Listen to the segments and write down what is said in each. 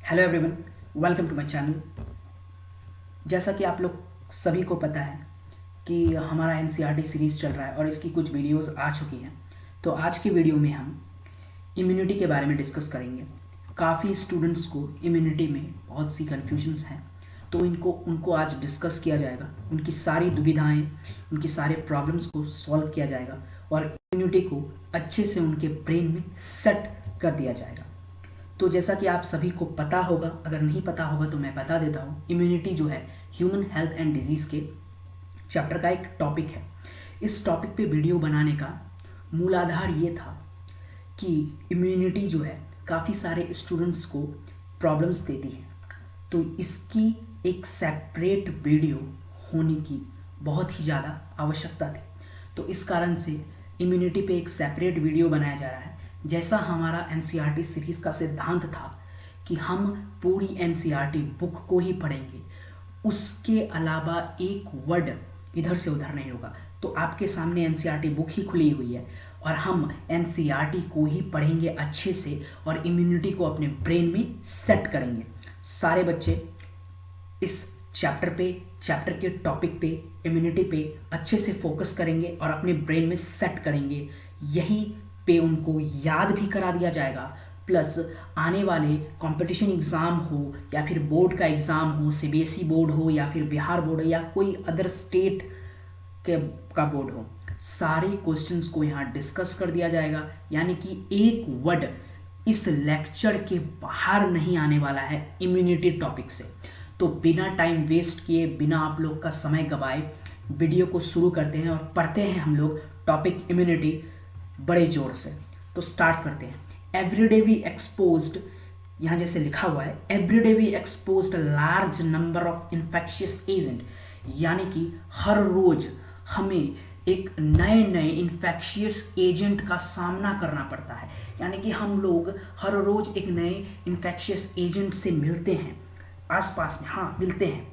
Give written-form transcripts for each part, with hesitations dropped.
Hello everyone, welcome to my channel. जैसा कि आप लोग सभी को पता है कि हमारा एनसीईआरटी सीरीज़ चल रहा है और इसकी कुछ वीडियोस आ चुकी हैं। तो आज की वीडियो में हम इम्यूनिटी के बारे में डिस्कस करेंगे। काफ़ी स्टूडेंट्स को इम्यूनिटी में बहुत सी कन्फ्यूजन्स हैं, तो उनको आज डिस्कस किया जाएगा। उनकी सारी दुविधाएं, उनकी सारे प्रॉब्लम्स को सॉल्व किया जाएगा और इम्यूनिटी को अच्छे से उनके ब्रेन में सेट कर दिया जाएगा। तो जैसा कि आप सभी को पता होगा, अगर नहीं पता होगा तो मैं बता देता हूँ। इम्यूनिटी जो है ह्यूमन हेल्थ एंड डिजीज़ के चैप्टर का एक टॉपिक है। इस टॉपिक पे वीडियो बनाने का मूल आधार ये था कि इम्यूनिटी जो है काफ़ी सारे स्टूडेंट्स को प्रॉब्लम्स देती है, तो इसकी एक सेपरेट वीडियो होने की बहुत ही ज़्यादा आवश्यकता थी। तो इस कारण से इम्यूनिटी पे एक सेपरेट वीडियो बनाया जा रहा है। जैसा हमारा एनसीईआरटी सीरीज़ का सिद्धांत था कि हम पूरी एनसीईआरटी बुक को ही पढ़ेंगे, उसके अलावा एक वर्ड इधर से उधर नहीं होगा। तो आपके सामने एनसीईआरटी बुक ही खुली हुई है और हम एनसीईआरटी को ही पढ़ेंगे अच्छे से और इम्यूनिटी को अपने ब्रेन में सेट करेंगे। सारे बच्चे इस चैप्टर के टॉपिक पे, इम्यूनिटी पे अच्छे से फोकस करेंगे और अपने ब्रेन में सेट करेंगे। यही पे उनको याद भी करा दिया जाएगा, प्लस आने वाले कंपटीशन एग्ज़ाम हो या फिर बोर्ड का एग्ज़ाम हो, सीबीएसई बोर्ड हो या फिर बिहार बोर्ड हो या कोई अदर स्टेट का बोर्ड हो, सारे क्वेश्चंस को यहाँ डिस्कस कर दिया जाएगा। यानी कि एक वर्ड इस लेक्चर के बाहर नहीं आने वाला है इम्यूनिटी टॉपिक से। तो बिना टाइम वेस्ट किए, बिना आप लोग का समय गवाए, वीडियो को शुरू करते हैं और पढ़ते हैं हम लोग टॉपिक इम्यूनिटी बड़े जोर से। तो स्टार्ट करते हैं। एवरीडे वी एक्सपोज्ड, यहाँ जैसे लिखा हुआ है, every day we exposed large number of infectious agent, यानी कि हर रोज हमें एक नए नए इन्फेक्शियस एजेंट का सामना करना पड़ता है। यानी कि हम लोग हर रोज एक नए इन्फेक्शियस एजेंट से मिलते हैं, आसपास में हाँ मिलते हैं।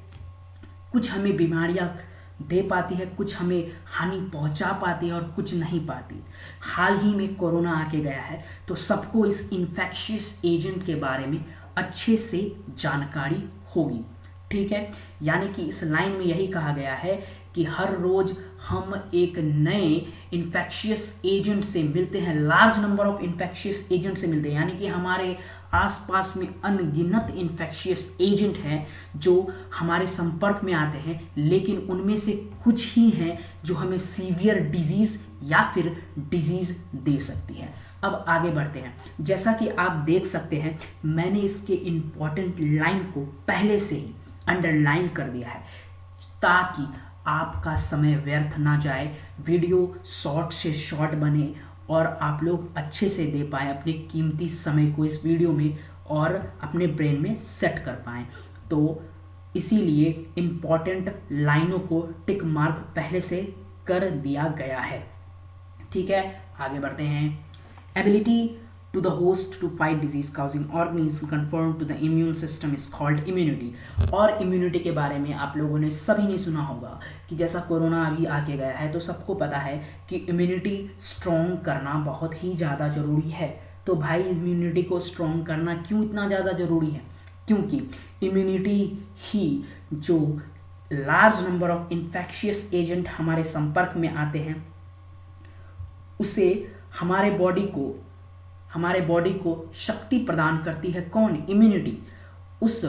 कुछ हमें बीमारियां दे पाती है, कुछ हमें हानि पहुंचा पाती है और कुछ नहीं पाती। हाल ही में कोरोना आके गया है, तो सबको इस इन्फेक्शियस एजेंट के बारे में अच्छे से जानकारी होगी। ठीक है, यानी कि इस लाइन में यही कहा गया है कि हर रोज हम एक नए इन्फेक्शियस एजेंट से मिलते हैं, large number of infectious agent से मिलते हैं। यानी कि हमारे आसपास में अनगिनत इन्फेक्शियस एजेंट हैं जो हमारे संपर्क में आते हैं, लेकिन उनमें से कुछ ही हैं जो हमें सीवियर डिजीज या फिर डिजीज दे सकती है। अब आगे बढ़ते हैं। जैसा कि आप देख सकते हैं, मैंने इसके इंपॉर्टेंट लाइन को पहले से ही अंडरलाइन कर दिया है ताकि आपका समय व्यर्थ ना जाए, वीडियो शॉर्ट से शॉर्ट बने और आप लोग अच्छे से दे पाएँ अपने कीमती समय को इस वीडियो में और अपने ब्रेन में सेट कर पाएँ। तो इसीलिए इम्पॉर्टेंट लाइनों को टिक मार्क पहले से कर दिया गया है। ठीक है, आगे बढ़ते हैं। Ability to the host to fight disease causing organism conform to the immune system is called immunity। और इम्यूनिटी के बारे में आप लोगों ने सभी ने सुना होगा कि जैसा कोरोना अभी आके गया है, तो सबको पता है कि इम्यूनिटी स्ट्रॉन्ग करना बहुत ही ज़्यादा ज़रूरी है। तो भाई इम्यूनिटी को स्ट्रॉन्ग करना क्यों इतना ज़्यादा ज़रूरी है? क्योंकि इम्यूनिटी ही जो large number of infectious agent हमारे संपर्क में आते हैं, उसे हमारे बॉडी को शक्ति प्रदान करती है। कौन? इम्यूनिटी। उस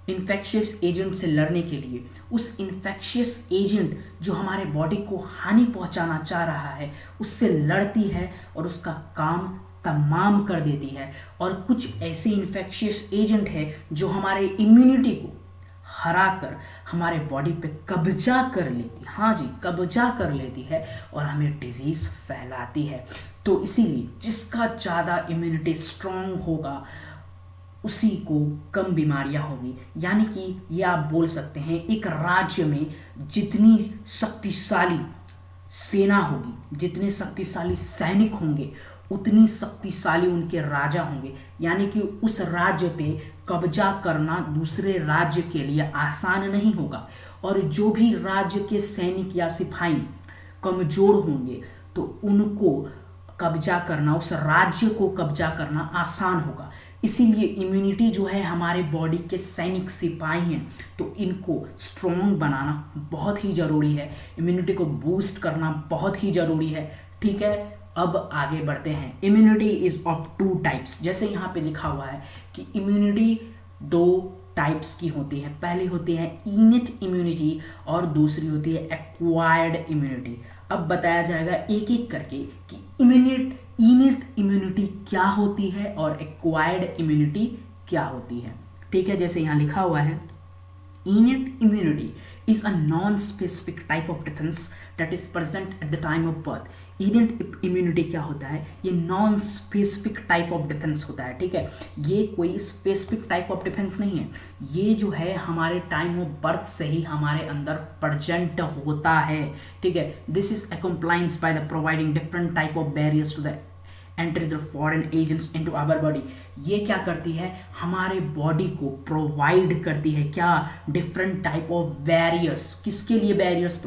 इन्फेक्शियस एजेंट से लड़ने के लिए, उस इन्फेक्शियस एजेंट जो हमारे बॉडी को हानि पहुंचाना चाह रहा है, उससे लड़ती है और उसका काम तमाम कर देती है। और कुछ ऐसे इन्फेक्शियस एजेंट है जो हमारे इम्यूनिटी को हराकर हमारे बॉडी पे कब्जा कर लेती है। हाँ जी, कब्जा कर लेती है और हमें डिजीज फैलाती है। तो इसीलिए जिसका ज़्यादा इम्यूनिटी स्ट्रॉन्ग होगा उसी को कम बीमारियां होगी। यानी कि ये आप बोल सकते हैं, एक राज्य में जितनी शक्तिशाली सेना होगी, जितने शक्तिशाली सैनिक होंगे, उतनी शक्तिशाली उनके राजा होंगे। यानी कि उस राज्य पे कब्जा करना दूसरे राज्य के लिए आसान नहीं होगा। और जो भी राज्य के सैनिक या सिपाही कमजोर होंगे तो उनको कब्जा करना, उस राज्य को कब्जा करना आसान होगा। इसीलिए इम्यूनिटी जो है हमारे बॉडी के सैनिक सिपाही हैं, तो इनको स्ट्रॉन्ग बनाना बहुत ही ज़रूरी है, इम्यूनिटी को बूस्ट करना बहुत ही ज़रूरी है। ठीक है, अब आगे बढ़ते हैं। Immunity is of two types, जैसे यहाँ पे लिखा हुआ है कि इम्यूनिटी दो टाइप्स की होती है। पहली होती है इनेट इम्यूनिटी और दूसरी होती है एक्वायर्ड इम्यूनिटी। अब बताया जाएगा एक एक करके कि इनेट इम्यूनिटी क्या होती है और एक्वायर्ड इम्यूनिटी क्या होती है। ठीक है, जैसे यहाँ लिखा हुआ है innate immunity is a non-specific type of defense that is present at the time of birth। Innate immunity क्या होता है? ये non specific type of defence होता है। ठीक है, ये कोई स्पेसिफिक टाइप ऑफ डिफेंस नहीं है, ये जो है हमारे टाइम ऑफ बर्थ से ही हमारे अंदर प्रेजेंट होता है। ठीक है, this is accomplished by the providing different type of barriers to the entry the foreign agents into our body. ये क्या करती है? हमारे बॉडी को प्रोवाइड करती है क्या? Different type of barriers. किसके लिए बैरियर्स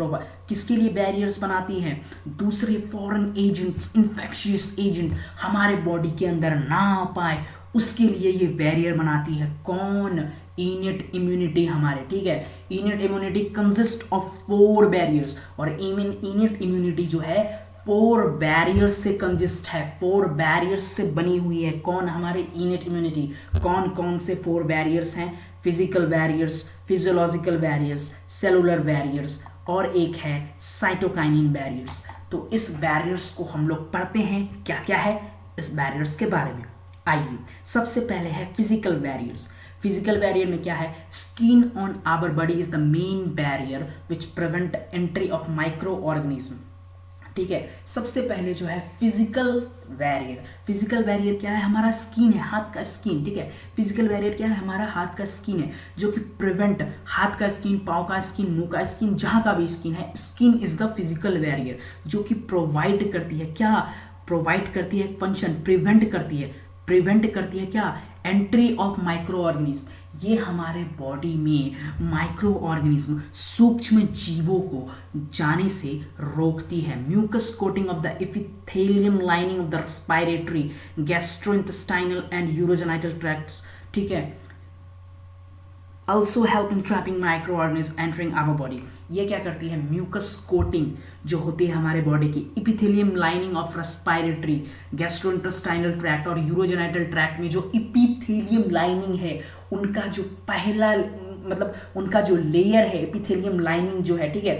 किसके लिए बैरियर्स बनाती है? दूसरे फॉरेन एजेंट्स, इन्फेक्शियस एजेंट हमारे बॉडी के अंदर ना आ पाए, उसके लिए ये बैरियर बनाती है। कौन? इनेट इम्यूनिटी हमारे। ठीक है, innate immunity consist of 4 barriers, और इनेट इम्यूनिटी जो है 4 बैरियर्स से कंजिस्ट है, 4 बैरियर्स से बनी हुई है। कौन? हमारे इनेट इम्यूनिटी। कौन कौन से 4 बैरियर्स हैं? Physical barriers, physiological barriers, cellular barriers, और एक है साइटोकाइनिन बैरियर्स। तो इस बैरियर्स को हम लोग पढ़ते हैं, क्या क्या है इस बैरियर्स के बारे में। आइए, सबसे पहले है फिजिकल बैरियर्स। फिजिकल बैरियर में क्या है? Skin on our body is the main barrier which prevent entry of microorganism. ठीक है, सबसे पहले जो है फिजिकल बैरियर। फिजिकल बैरियर क्या है? हमारा स्किन है, हाथ का स्किन। ठीक है, फिजिकल बैरियर क्या है? हमारा हाथ का स्किन है, जो कि प्रिवेंट, हाथ का स्किन, पाँव का स्किन, मुंह का स्किन, जहां का भी स्किन है, skin is the physical barrier, जो कि प्रोवाइड करती है क्या? प्रोवाइड करती है फंक्शन, प्रिवेंट करती है क्या? Entry of micro organism. ये हमारे बॉडी में माइक्रो ऑर्गेनिज्म, सूक्ष्म जीवों को जाने से रोकती है। Mucus coating of the epithelium lining of the respiratory, gastrointestinal and urogenital tracts. ठीक है, also help in trapping microorganisms entering our body। ये क्या करती है? म्यूकस कोटिंग जो होती है हमारे बॉडी की, epithelium lining of respiratory, gastrointestinal tract और यूरोजेनिटल ट्रैक्ट में जो इपिथेलियम लाइनिंग है, उनका जो पहला मतलब उनका जो लेयर है, एपिथेलियम लाइनिंग जो है, ठीक है,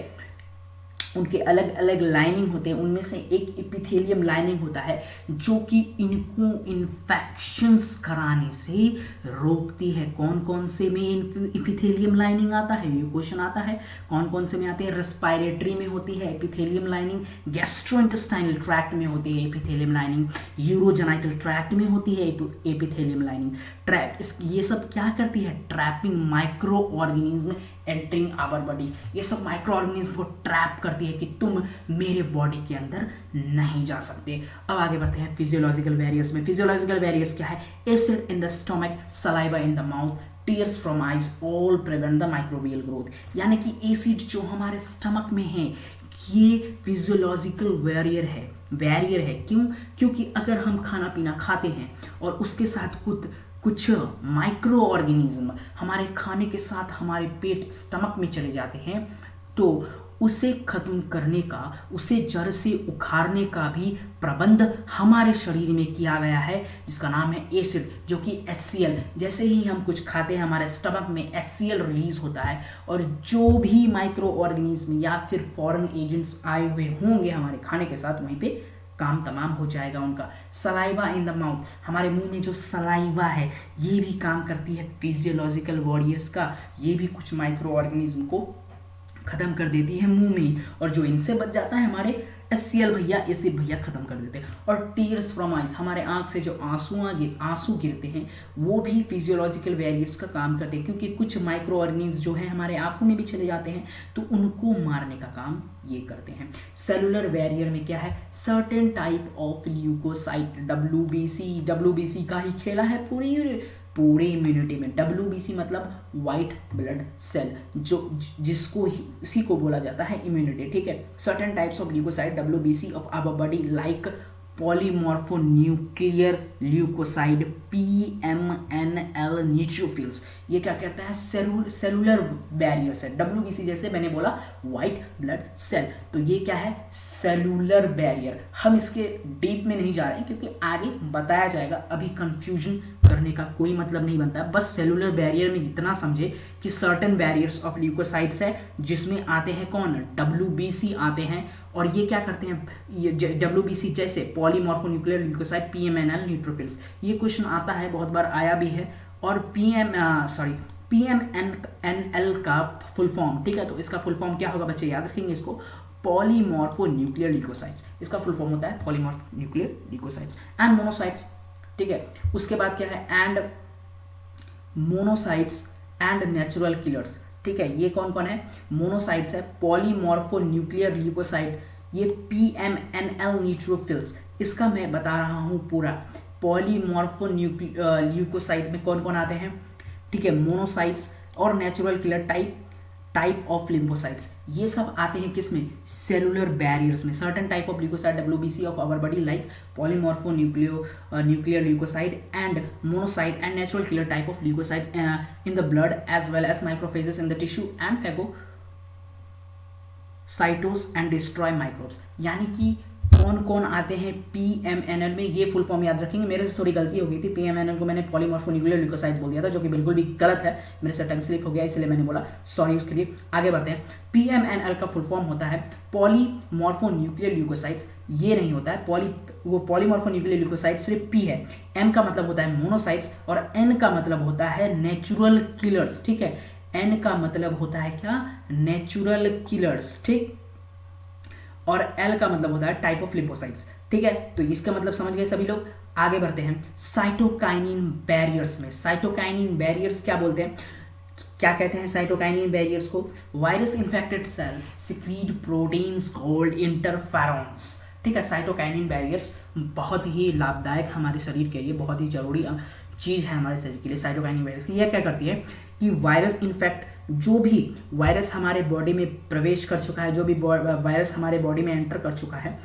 उनके अलग अलग लाइनिंग होते हैं, उनमें से एक एपिथेलियम लाइनिंग होता है जो कि इनको इन्फेक्शंस कराने से रोकती है। कौन कौन से में एपिथेलियम लाइनिंग आता है? ये क्वेश्चन आता है। कौन कौन से में आते हैं? रेस्पिरेटरी में होती है एपिथेलियम लाइनिंग, गैस्ट्रोइंटेस्टाइनल ट्रैक्ट में होती है एपिथेलियम लाइनिंग, यूरोजेनिटल ट्रैक्ट में होती है एपिथेलियम लाइनिंग। ये सब क्या करती है? Trapping microorganism entering our body. ये सब माइक्रो ऑर्गेनिज्म को ट्रैप करती है कि तुम मेरे बॉडी के अंदर नहीं जा सकते। अब आगे बढ़ते हैं फिजियोलॉजिकल बैरियर्स में। फिजियोलॉजिकल बैरियर्स क्या है? Acid in the stomach, saliva in the mouth, tears from eyes, all prevent the microbial growth. यानी कि एसिड जो हमारे स्टमक में है, ये फिजियोलॉजिकल बैरियर है। क्यों? क्योंकि अगर हम खाना पीना खाते हैं और उसके साथ कुछ माइक्रो ऑर्गेनिज्म हमारे खाने के साथ हमारे पेट, स्टमक में चले जाते हैं, तो उसे खत्म करने का, उसे जड़ से उखाड़ने का भी प्रबंध हमारे शरीर में किया गया है, जिसका नाम है एसिड, जो कि HCl। जैसे ही हम कुछ खाते हैं हमारे स्टमक में HCl रिलीज होता है, और जो भी माइक्रो ऑर्गेनिज्म या फिर फॉरेन एजेंट्स आए हुए होंगे हमारे खाने के साथ, वहीं पे काम तमाम हो जाएगा उनका। सलाइवा इन द माउथ, हमारे मुंह में जो सलाइवा है, ये भी काम करती है फिजियोलॉजिकल बैरियर्स का। ये भी कुछ माइक्रो ऑर्गेनिज्म को खत्म कर देती है मुंह में, और जो इनसे बच जाता है हमारे HCl भैया, इसे भैया खत्म कर देते हैं। और टीयर्स फ्रॉम आइज, हमारे आंख से जो आंसू गिरते हैं, वो भी फिजियोलॉजिकल बैरियर्स का काम करते हैं, क्योंकि कुछ माइक्रो ऑर्गेनिज्म जो है हमारे आंखों में भी चले जाते हैं, तो उनको मारने का काम ये करते हैं। सेलुलर बैरियर में क्या है? Certain type of leucocyte, WBC का ही खेला है पूरे इम्यूनिटी में। WBC मतलब व्हाइट ब्लड सेल, जिसको इसी को बोला जाता है इम्यूनिटी। ठीक है, certain types of leucocyte WBC of our body like polymorphonuclear leucocyte PMNL neutrophils. ये क्या कहता है, सेलुलर बैरियर्स है। WBC जैसे मैंने बोला व्हाइट ब्लड सेल, तो ये क्या है, सेलुलर बैरियर। हम इसके डीप में नहीं जा रहे हैं क्योंकि आगे बताया जाएगा, अभी कंफ्यूजन करने का कोई मतलब नहीं बनता है। बस सेलुलर बैरियर में इतना समझे कि सर्टेन बैरियर्स ऑफ ल्यूकोसाइट्स है जिसमें आते हैं कौन, WBC आते हैं। और ये क्या करते हैं, ये WBC जैसे पॉलीमॉर्फोन्यूक्लियर ल्यूकोसाइड PMNL न्यूट्रोफिल्स। ये क्वेश्चन आता है, बहुत बार आया भी है। और PMNL का फुल फॉर्म, ठीक है, तो इसका फुल फॉर्म क्या होगा बच्चे, याद रखेंगे इसको, पॉलीमॉर्फोन्यूक्लियर ल्यूकोसाइट्स। इसका फुल फॉर्म होता है पॉलीमॉर्फोन्यूक्लियर ल्यूकोसाइट्स एंड मोनोसाइट्स, ठीक है। उसके बाद क्या है, and monocytes and natural killers, ठीक है। ये कौन कौन है, मोनोसाइट्स है, पॉलीमॉर्फोन्यूक्लियर ल्यूकोसाइड, ये PMNL न्यूट्रोफिल्स। इसका मैं बता रहा हूं पूरा, ल्यूकोसाइड में कौन कौन आते हैं, ठीक है, मोनोसाइट्स और natural killer type of lymphocytes, ये सब आते हैं किसमें, सेलुलर बैरियर्स में। Certain type of leukocyte WBC of our body like polymorphonuclear leukocyte and monocyte and natural killer type of leukocytes in the blood as well as macrophages in the tissue and phagocytose and destroy microbes. यानी कि कौन कौन आते हैं PMNL में, ये full form याद रखेंगे। मेरे से थोड़ी गलती हो गई थी, PMNL को मैंने पॉलीमॉर्फोन्यूक्लियर ल्यूकोसाइड बोल दिया था, जो कि बिल्कुल भी गलत है, मेरे से टंग स्लिप हो गया, इसलिए मैंने बोला, सॉरी उसके लिए। आगे बढ़ते हैं। PMNL का फुल फॉर्म होता है पॉलीमॉर्फोन्यूक्लियर ल्यूकोसाइड्स। ये नहीं होता है वो पॉलीमॉर्फोन्यूक्लियर ल्यूकोसाइड सिर्फ P है। M का मतलब होता है मोनोसाइट्स और N का मतलब होता है नेचुरल किलर्स, ठीक है। N का मतलब होता है क्या, नेचुरल किलर्स, ठीक। और L का मतलब होता है टाइप ऑफ लिम्फोसाइट्स, ठीक है। तो इसका मतलब समझ गए सभी लोग। आगे बढ़ते हैं साइटोकाइनिन बैरियर्स में। साइटोकाइनिन बैरियर्स क्या बोलते हैं, क्या कहते हैं साइटोकाइनिन बैरियर्स को, virus infected cell secrete proteins called interferons, ठीक है। साइटोकाइनिन बैरियर्स बहुत ही लाभदायक हमारे शरीर के लिए, बहुत ही जरूरी चीज है हमारे शरीर के लिए। साइटोकाइनिन बैरियर्स यह क्या करती है कि वायरस इन्फेक्ट, जो भी वायरस हमारे बॉडी में प्रवेश कर चुका है, जो भी वायरस हमारे बॉडी में एंटर कर चुका है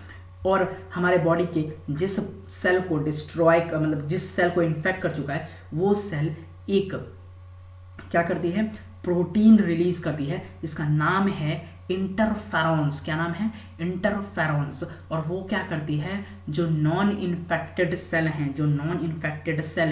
और हमारे बॉडी के जिस सेल को डिस्ट्रॉय, मतलब जिस सेल को इन्फेक्ट कर चुका है, वो सेल एक क्या करती है, प्रोटीन रिलीज करती है, जिसका नाम है इंटरफेरॉन्स। क्या नाम है, इंटरफेरॉन्स। और वो क्या करती है, जो नॉन इन्फेक्टेड सेल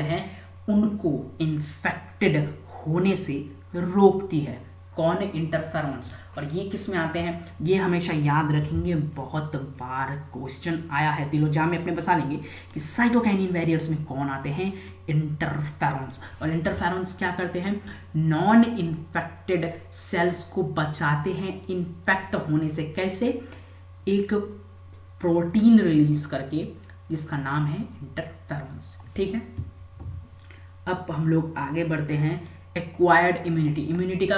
हैं उनको इन्फेक्टेड होने से रोकती है। कौन, इंटरफेरॉन्स। और ये किस में आते हैं, ये हमेशा याद रखेंगे, बहुत बार क्वेश्चन आया है, दिलो-जाम में अपने बसा लेंगे कि साइटोकाइनिन बैरियर्स में कौन आते हैं, इंटरफेरॉन्स। और इंटरफेरॉन्स क्या करते हैं, नॉन इन्फेक्टेड सेल्स को बचाते हैं इन्फेक्ट होने से। कैसे, एक प्रोटीन रिलीज करके, जिसका नाम है इंटरफेरॉन्स, ठीक है। अब हम लोग आगे बढ़ते हैं, एक्वायर्ड इम्यूनिटी। इम्यूनिटी का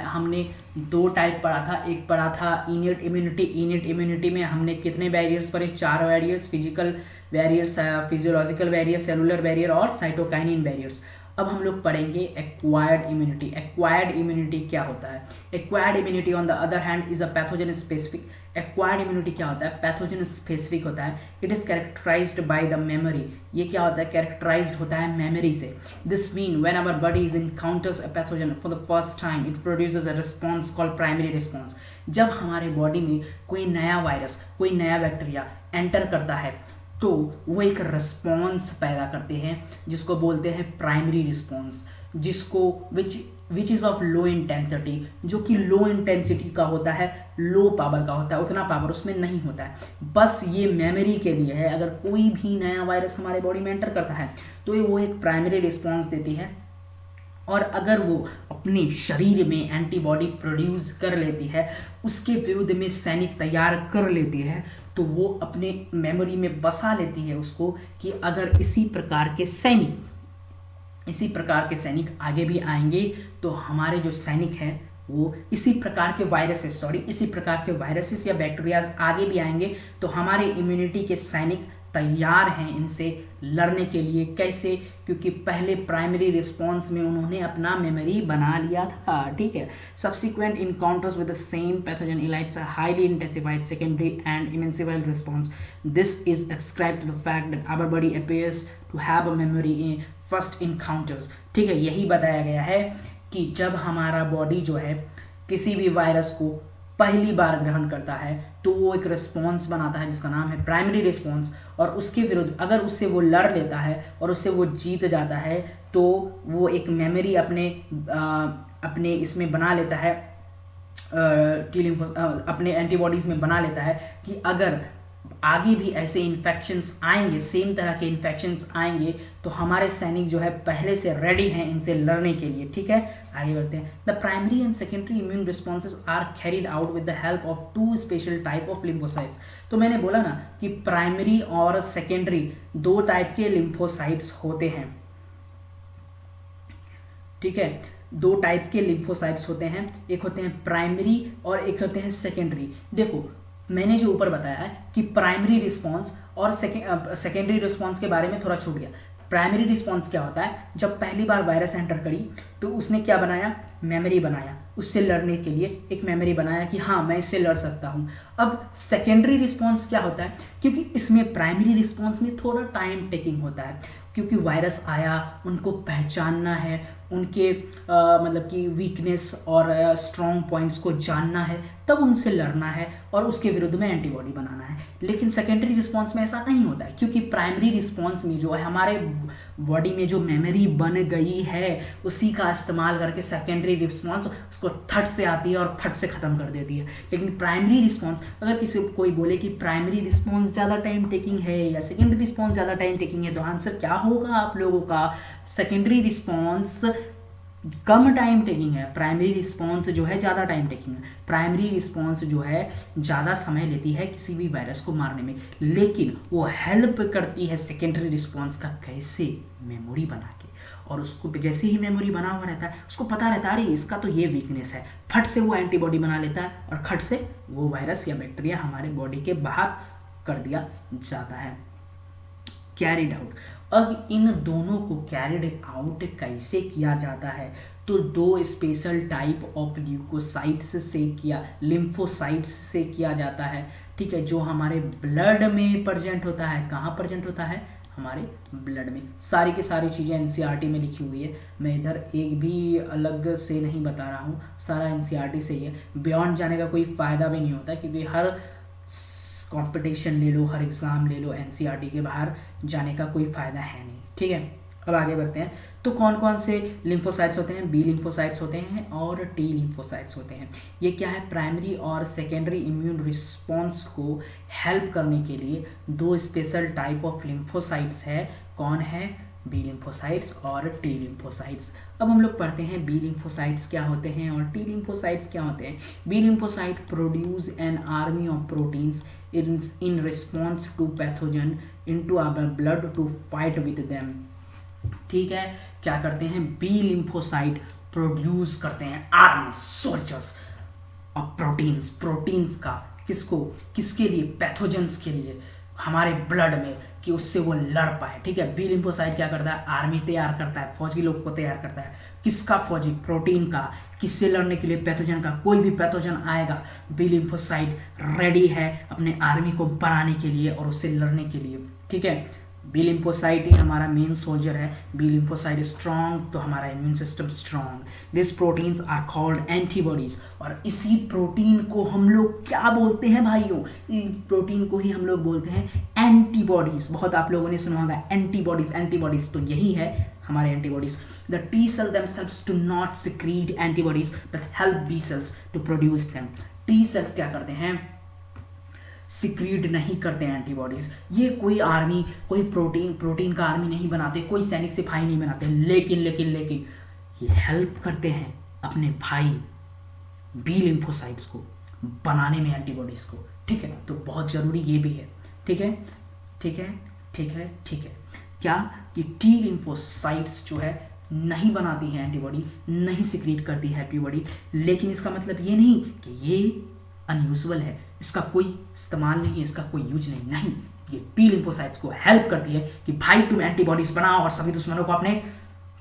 हमने दो टाइप पढ़ा था, एक पढ़ा था इनेट इम्यूनिटी। इनेट इम्यूनिटी में हमने कितने बैरियर्स पढ़े, 4 barriers, physical barriers, physiological barrier, cellular barrier और साइटोकाइनिन बैरियर्स। अब हम लोग पढ़ेंगे एक्वायर्ड इम्यूनिटी। एक्वायर्ड इम्यूनिटी क्या होता है, acquired immunity on the other hand is a pathogen specific. Acquired immunity क्या होता है, पैथोजन स्पेसिफिक होता है। It is characterised by the memory. ये क्या होता है, कैरेक्टराइज्ड होता है मेमोरी से। This mean when our body is encounters a pathogen for the first time it produces a response called primary response. जब हमारे बॉडी में कोई नया वायरस, कोई नया बैक्टीरिया एंटर करता है तो वो एक रिस्पॉन्स पैदा करते हैं, जिसको बोलते हैं प्राइमरी रिस्पॉन्स, जिसको which is of low intensity, जो कि लो इंटेंसिटी का होता है, लो पावर का होता है, उतना पावर उसमें नहीं होता है, बस ये मेमोरी के लिए है। अगर कोई भी नया वायरस हमारे बॉडी में एंटर करता है तो वो एक प्राइमरी रिस्पॉन्स देती है, और अगर वो अपने शरीर में एंटीबॉडी प्रोड्यूस कर लेती है, उसके विरुद्ध में सैनिक तैयार कर लेती है, तो वो अपने मेमोरी में बसा लेती है उसको कि अगर इसी प्रकार के सैनिक आगे भी आएंगे तो हमारे जो सैनिक हैं वो इसी प्रकार के वायरसेस या बैक्टीरियाज आगे भी आएंगे तो हमारे इम्यूनिटी के सैनिक तैयार हैं इनसे लड़ने के लिए। कैसे? क्योंकि पहले प्राइमरी रिस्पॉन्स में उन्होंने अपना मेमोरी बना लिया था, ठीक है। Subsequent encounters with the same pathogen elicits highly intensified secondary and intensified response. This is ascribed to the fact that our body appears to have a memory in first encounters, ठीक है। यही बताया गया है कि जब हमारा बॉडी जो है किसी भी वायरस को पहली बार ग्रहण करता है तो वो एक रिस्पॉन्स बनाता है जिसका नाम है प्राइमरी रिस्पॉन्स, और उसके विरुद्ध अगर उससे वो लड़ लेता है और उससे वो जीत जाता है तो वो एक मेमोरी अपने इसमें बना लेता है, अपने एंटीबॉडीज में बना लेता है कि अगर आगे भी ऐसे इन्फेक्शंस आएंगे, सेम तरह के इन्फेक्शंस आएंगे तो हमारे सैनिक जो है पहले से रेडी हैं इनसे लड़ने के लिए, ठीक है। आगे बढ़ते हैं। The primary and secondary immune responses are carried out with the help of two special type of lymphocytes. तो मैंने बोला ना कि प्राइमरी और सेकेंडरी दो टाइप के लिम्फोसाइट्स होते हैं, ठीक है। दो टाइप के लिम्फोसाइट्स होते हैं, एक होते हैं प्राइमरी और एक होते हैं सेकेंडरी। देखो मैंने जो ऊपर बताया है कि प्राइमरी रिस्पॉन्स और सेकेंडरी रिस्पॉन्स के बारे में थोड़ा छूट गया। प्राइमरी रिस्पॉन्स क्या होता है? जब पहली बार वायरस एंटर करी तो उसने क्या बनाया? मेमोरी बनाया, उससे लड़ने के लिए एक मेमोरी बनाया कि हाँ मैं इससे लड़ सकता हूँ। अब सेकेंडरी रिस्पॉन्स क्या होता है? क्योंकि इसमें प्राइमरी रिस्पॉन्स में थोड़ा टाइम टेकिंग होता है, क्योंकि वायरस आया, उनको पहचानना है, उनके मतलब कि वीकनेस और स्ट्रॉन्ग पॉइंट्स को जानना है, तब उनसे लड़ना है और उसके विरुद्ध में एंटीबॉडी बनाना है। लेकिन सेकेंडरी रिस्पॉन्स में ऐसा नहीं होता है, क्योंकि प्राइमरी रिस्पॉन्स में जो है हमारे बॉडी में जो मेमोरी बन गई है उसी का इस्तेमाल करके सेकेंडरी रिस्पॉन्स उसको थट से आती है और फट से ख़त्म कर देती है। लेकिन प्राइमरी रिस्पॉन्स, अगर किसी को कोई बोले कि प्राइमरी रिस्पॉन्स ज़्यादा टाइम टेकिंग है या सेकेंडरी रिस्पॉन्स ज़्यादा टाइम टेकिंग है, तो आंसर क्या होगा आप लोगों का? सेकेंडरी रिस्पॉन्स कम टाइम टेकिंग है, प्राइमरी रिस्पॉन्स जो है ज़्यादा टाइम टेकिंग है। प्राइमरी रिस्पॉन्स जो है ज़्यादा समय लेती है किसी भी वायरस को मारने में, लेकिन वो हेल्प करती है सेकेंडरी रिस्पॉन्स का। कैसे? मेमोरी बना के, और उसको जैसे ही मेमोरी बना हुआ रहता है उसको पता रहता है अरे इसका तो ये वीकनेस है, फट से वो एंटीबॉडी बना लेता है और खट से वो वायरस या बैक्टीरिया हमारे बॉडी के बाहर कर दिया जाता है। Carried out. अब इन दोनों को कैरिड आउट कैसे किया जाता है? तो दो स्पेशल टाइप ऑफ ल्यूकोसाइट्स से लिम्फोसाइट्स से किया जाता है, ठीक है, जो हमारे ब्लड में प्रेजेंट होता है। कहाँ प्रेजेंट होता है? हमारे ब्लड में। सारी की सारी चीज़ें एनसीईआरटी में लिखी हुई है, मैं इधर एक भी अलग से नहीं बता रहा हूँ, सारा एनसीईआरटी से ही है। बियॉन्ड जाने का कोई फ़ायदा भी नहीं होता, क्योंकि हर कंपटीशन ले लो, हर एग्ज़ाम ले लो, एनसीईआरटी के बाहर जाने का कोई फ़ायदा है नहीं, ठीक है। अब आगे बढ़ते हैं। तो कौन कौन से लिम्फोसाइट्स होते हैं? बी लिम्फोसाइट्स होते हैं और टी लिम्फोसाइट्स होते हैं। ये क्या है? प्राइमरी और सेकेंडरी इम्यून रिस्पॉन्स को हेल्प करने के लिए दो स्पेशल टाइप ऑफ लिम्फोसाइट्स है। कौन है? बी लिम्फोसाइट्स और टी लिम्फोसाइट्स। अब हम लोग पढ़ते हैं बी लिम्फोसाइट्स क्या होते हैं और टी लिम्फोसाइट्स क्या होते हैं। B lymphocyte produce an army of proteins in response to pathogen into our blood to fight with them, ठीक है। क्या करते हैं? बी लिम्फोसाइट प्रोड्यूस करते हैं आर्मी, सोल्जर्स ऑफ प्रोटीन्स का। किसको? किसके लिए? पैथोजेंस के लिए हमारे ब्लड में, कि उससे वो लड़ पाए, ठीक है। बी लिम्फोसाइट क्या करता है? आर्मी तैयार करता है, फौजी लोग को तैयार करता है। किसका? फौजी, प्रोटीन का। किससे लड़ने के लिए? पैथोजन का। कोई भी पैथोजन आएगा, बी लिम्फोसाइट रेडी है अपने आर्मी को बनाने के लिए और उससे लड़ने के लिए, ठीक है। बी लिम्फोसाइट ही हमारा मेन सोल्जर है। बी लिम्फोसाइट स्ट्रॉन्ग तो हमारा immune system strong. This proteins are called antibodies, और इसी प्रोटीन को हम लोग क्या बोलते हैं भाइयों? प्रोटीन को ही हम लोग बोलते हैं एंटीबॉडीज। बहुत आप लोगों ने सुना होगा एंटीबॉडीज, तो यही है हमारे antibodies. The T cell themselves do not secrete antibodies but help B cells to produce them. T cells क्या करते हैं? सिक्रीट नहीं करते हैं एंटीबॉडीज। ये कोई आर्मी, कोई प्रोटीन का आर्मी नहीं बनाते, कोई सैनिक सिपाही नहीं बनाते, लेकिन ये हेल्प करते हैं अपने भाई बी लिम्फोसाइट्स को बनाने में, एंटीबॉडीज को, ठीक है। तो बहुत जरूरी ये भी है, ठीक है। क्या? कि टी लिम्फोसाइट्स जो है नहीं बनाती है एंटीबॉडी, नहीं सिक्रीट करती है एंटीबॉडी, लेकिन इसका मतलब ये नहीं कि ये अनयूजुअल है, इसका कोई इस्तेमाल नहीं है, इसका कोई यूज नहीं। ये बी लिम्फोसाइट्स को हेल्प करती है कि भाई तुम एंटीबॉडीज बनाओ और सभी दुश्मनों को अपने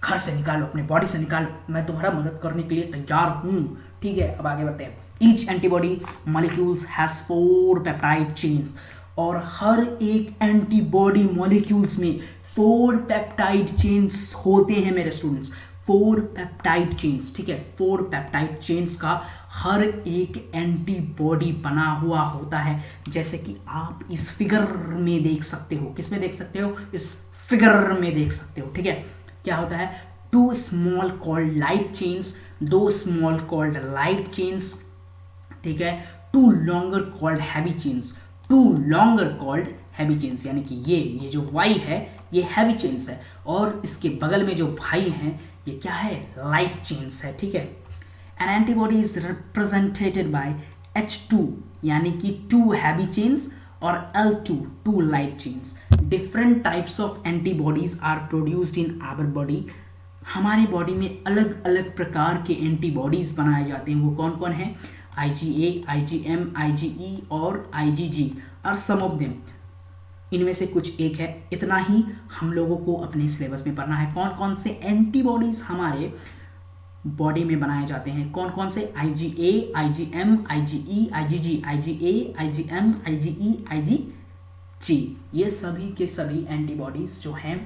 घर से निकालो, अपने बॉडी से निकालो, मैं तुम्हारा मदद करने के लिए तैयार हूं। ठीक है, अब आगे बढ़ते हैं। Each antibody molecules has 4 peptide chains, और हर एक एंटीबॉडी मॉलिक्यूल्स में 4 पेप्टाइड चेन्स होते हैं मेरे स्टूडेंट्स, 4 पेप्टाइड चेन्स। ठीक है, 4 पेप्टाइड चेन्स का हर एक एंटीबॉडी बना हुआ होता है, जैसे कि आप इस फिगर में देख सकते हो। किस में देख सकते हो? इस फिगर में देख सकते हो। ठीक है, क्या होता है? 2 small called light chains, 2 small called light chains. ठीक है, 2 longer called heavy chains, 2 longer called heavy chains, यानी कि ये जो Y है ये हैवी चेन्स है, और इसके बगल में जो भाई हैं ये क्या है? लाइट चेन्स है। ठीक है, an antibody is represented by H2 यानी कि 2 हैवी चेन्स और L2 2 light chains. Different types of antibodies are produced in our body. हमारे बॉडी में अलग अलग प्रकार के एंटीबॉडीज बनाए जाते हैं। वो कौन कौन है? IgA, IgM, IgE और IgG और सम ऑफ देम, इनमें से कुछ एक है। इतना ही हम लोगों को अपने सिलेबस में पढ़ना है। कौन कौन से एंटीबॉडीज हमारे बॉडी में बनाए जाते हैं, कौन कौन से? IgA, IgM, IgE, IgG, IgA, IgM, IgE, IgG, ये सभी के सभी एंटीबॉडीज जो हैं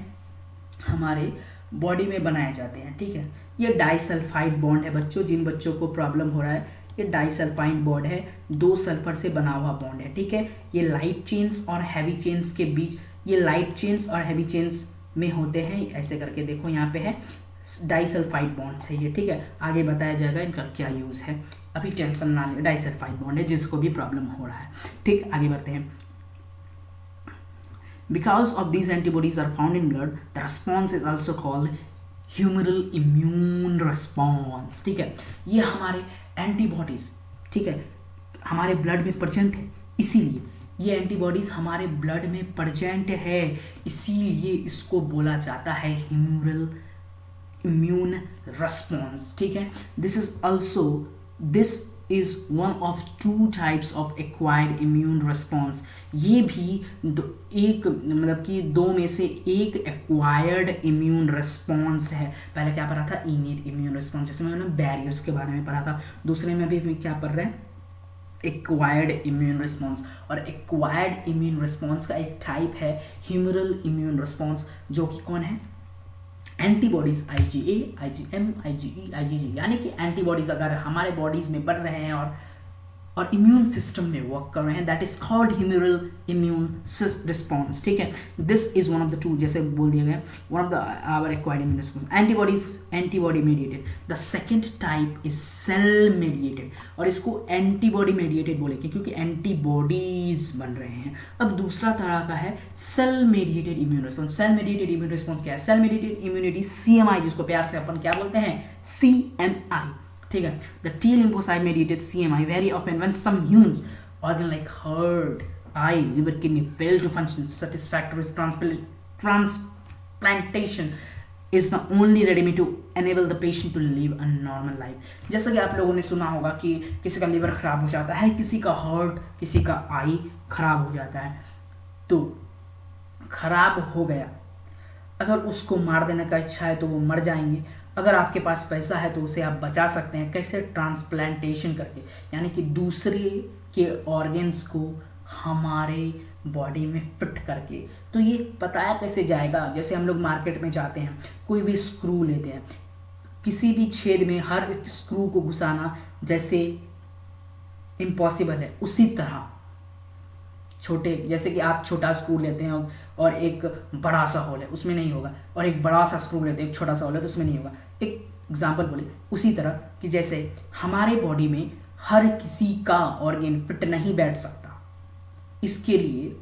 हमारे बॉडी में बनाए जाते हैं। ठीक है, ये डाइसल्फाइड बॉन्ड है बच्चों, जिन बच्चों को प्रॉब्लम हो रहा है, ये डाइसल्फाइड बॉन्ड है, 2 सल्फर से बना हुआ बॉन्ड है। ठीक है, ये लाइट चेन्स और हैवी चेन्स के बीच, ये लाइट चेन्स और हैवी चेन्स में होते हैं। ऐसे करके देखो, यहाँ पे है डाइसल्फाइड बॉन्ड है ये। ठीक है, आगे बताया जाएगा इनका क्या यूज है, अभी टेंशन ना ले। डाइसल्फाइड बॉन्ड है जिसको भी प्रॉब्लम हो रहा है। ठीक, आगे बढ़ते हैं। Because of these antibodies are found in blood, the response is also called humoral immune response। ठीक है, ये हमारे एंटीबॉडीज, ठीक है, हमारे ब्लड में प्रेजेंट है, इसीलिए ये एंटीबॉडीज हमारे ब्लड में प्रेजेंट है, इसीलिए इसको बोला जाता है ह्यूमरल इम्यून रेस्पॉन्स। ठीक है, this is one of 2 types of acquired immune response। ये भी एक मतलब कि 2 में से एक acquired immune response है। पहले क्या पढ़ा था? innate immune response, जैसे मैंने बैरियर्स के बारे में पढ़ा था। दूसरे में भी क्या पढ़ रहे हैं? Acquired immune response. और एक्वायर्ड इम्यून रिस्पॉन्स का एक टाइप है ह्यूमरल इम्यून रिस्पॉन्स, जो कि कौन है? Antibodies IgA, IgM, IgE, IgG, यानी कि एंटीबॉडीज अगर हमारे बॉडीज में बढ़ रहे हैं और इम्यून सिस्टम में वर्क कर रहे हैं, that is called humoral immune response. ठीक है, this is one of the 2, जैसे बोल दिया गया, one of the our acquired immune response. Antibodies antibody mediated, the second type is cell mediated, और इसको एंटीबॉडी मेडिएटेड बोलेंगे क्योंकि एंटीबॉडीज बन रहे हैं। अब दूसरा तरह का है cell mediated immune response. Cell mediated immune response क्या है? सेल मेडिएटेड इम्यूनिटी CMI, जिसको प्यार से अपन क्या बोलते हैं? CMI। ठीक है, the T lymphocyte mediated CMI very often when some humans organ like heart, eye, liver, kidney fail to function satisfactory, transplantation is the only remedy to enable the patient to live a normal life। जैसा कि आप लोगों ने सुना होगा कि किसी का लिवर खराब हो जाता है, किसी का हार्ट, किसी का आई खराब हो जाता है, तो खराब हो गया, अगर उसको मार देने का इच्छा है तो वो मर जाएंगे। अगर आपके पास पैसा है तो उसे आप बचा सकते हैं। कैसे? ट्रांसप्लांटेशन करके, यानी कि दूसरे के ऑर्गन्स को हमारे बॉडी में फिट करके। तो ये बताया कैसे जाएगा? जैसे हम लोग मार्केट में जाते हैं, कोई भी स्क्रू लेते हैं, किसी भी छेद में हर एक स्क्रू को घुसाना जैसे इम्पॉसिबल है, उसी तरह छोटे, जैसे कि आप छोटा स्क्रू लेते हैं और एक बड़ा सा होल है, उसमें नहीं होगा, और एक बड़ा सा स्क्रू लेते हैं, एक छोटा सा होल है, तो उसमें नहीं होगा। एक एग्जांपल बोले, उसी तरह कि जैसे हमारे बॉडी में हर किसी का ऑर्गन फिट नहीं बैठ सकता, इसके लिए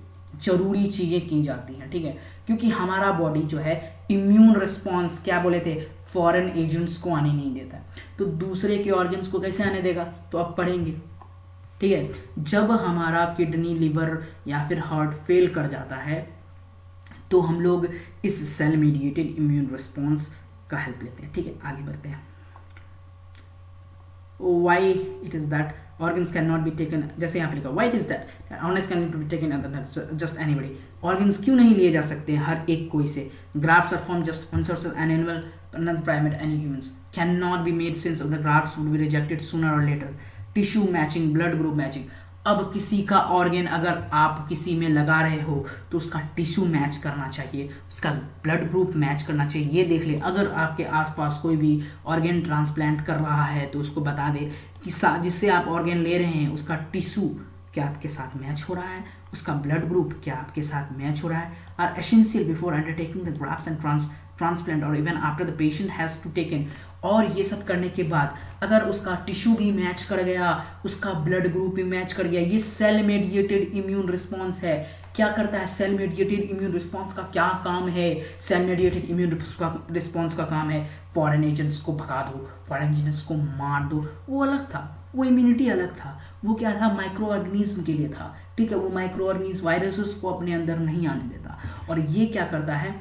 जरूरी चीज़ें की जाती हैं। ठीक है, क्योंकि हमारा बॉडी जो है इम्यून रिस्पॉन्स, क्या बोले थे? फॉरेन एजेंट्स को आने नहीं देता, तो दूसरे के ऑर्गन्स को कैसे आने देगा? तो आप पढ़ेंगे। ठीक है, जब हमारा किडनी, लिवर या फिर हार्ट फेल कर जाता है तो हम लोग इस सेल मीडिएटेड इम्यून रिस्पॉन्स का हेल्प लेते हैं। ठीक है, आगे बढ़ते हैं। Why it is that organs cannot be taken, जैसे यहाँ पे लिखा why it is that organs cannot be taken other just anybody, organs क्यों नहीं लिए जा सकते हर एक कोई से, grafts are formed just one source an animal another primate any humans cannot be made since the grafts would be rejected sooner or later, tissue matching blood group matching, अब किसी का ऑर्गन अगर आप किसी में लगा रहे हो तो उसका टिश्यू मैच करना चाहिए, उसका ब्लड ग्रुप मैच करना चाहिए, ये देख ले। अगर आपके आसपास कोई भी ऑर्गन ट्रांसप्लांट कर रहा है तो उसको बता दे कि जिससे आप ऑर्गन ले रहे हैं उसका टिश्यू क्या आपके साथ मैच हो रहा है, उसका ब्लड ग्रुप क्या आपके साथ मैच हो रहा है, are essential before undertaking the grafts and transplant और even after the patient has to taken. और ये सब करने के बाद अगर उसका टिश्यू भी मैच कर गया, उसका ब्लड ग्रुप भी मैच कर गया, ये सेल मेडिएटेड इम्यून रिस्पॉन्स है। क्या करता है सेल मेडिएटेड इम्यून रिस्पॉन्स का, क्या काम है? सेल मेडिएटेड इम्यून रिस्पॉन्स का काम है फॉरेन एजेंट्स को भगा दो, फॉरेन एजेंट्स को मार दो। वो अलग था, वो इम्यूनिटी अलग था, वो क्या था, माइक्रो ऑर्गेनिज्म के लिए था, ठीक है। वो माइक्रो ऑर्गेनिज्म वायरसेस को अपने अंदर नहीं आने देता। और ये क्या करता है,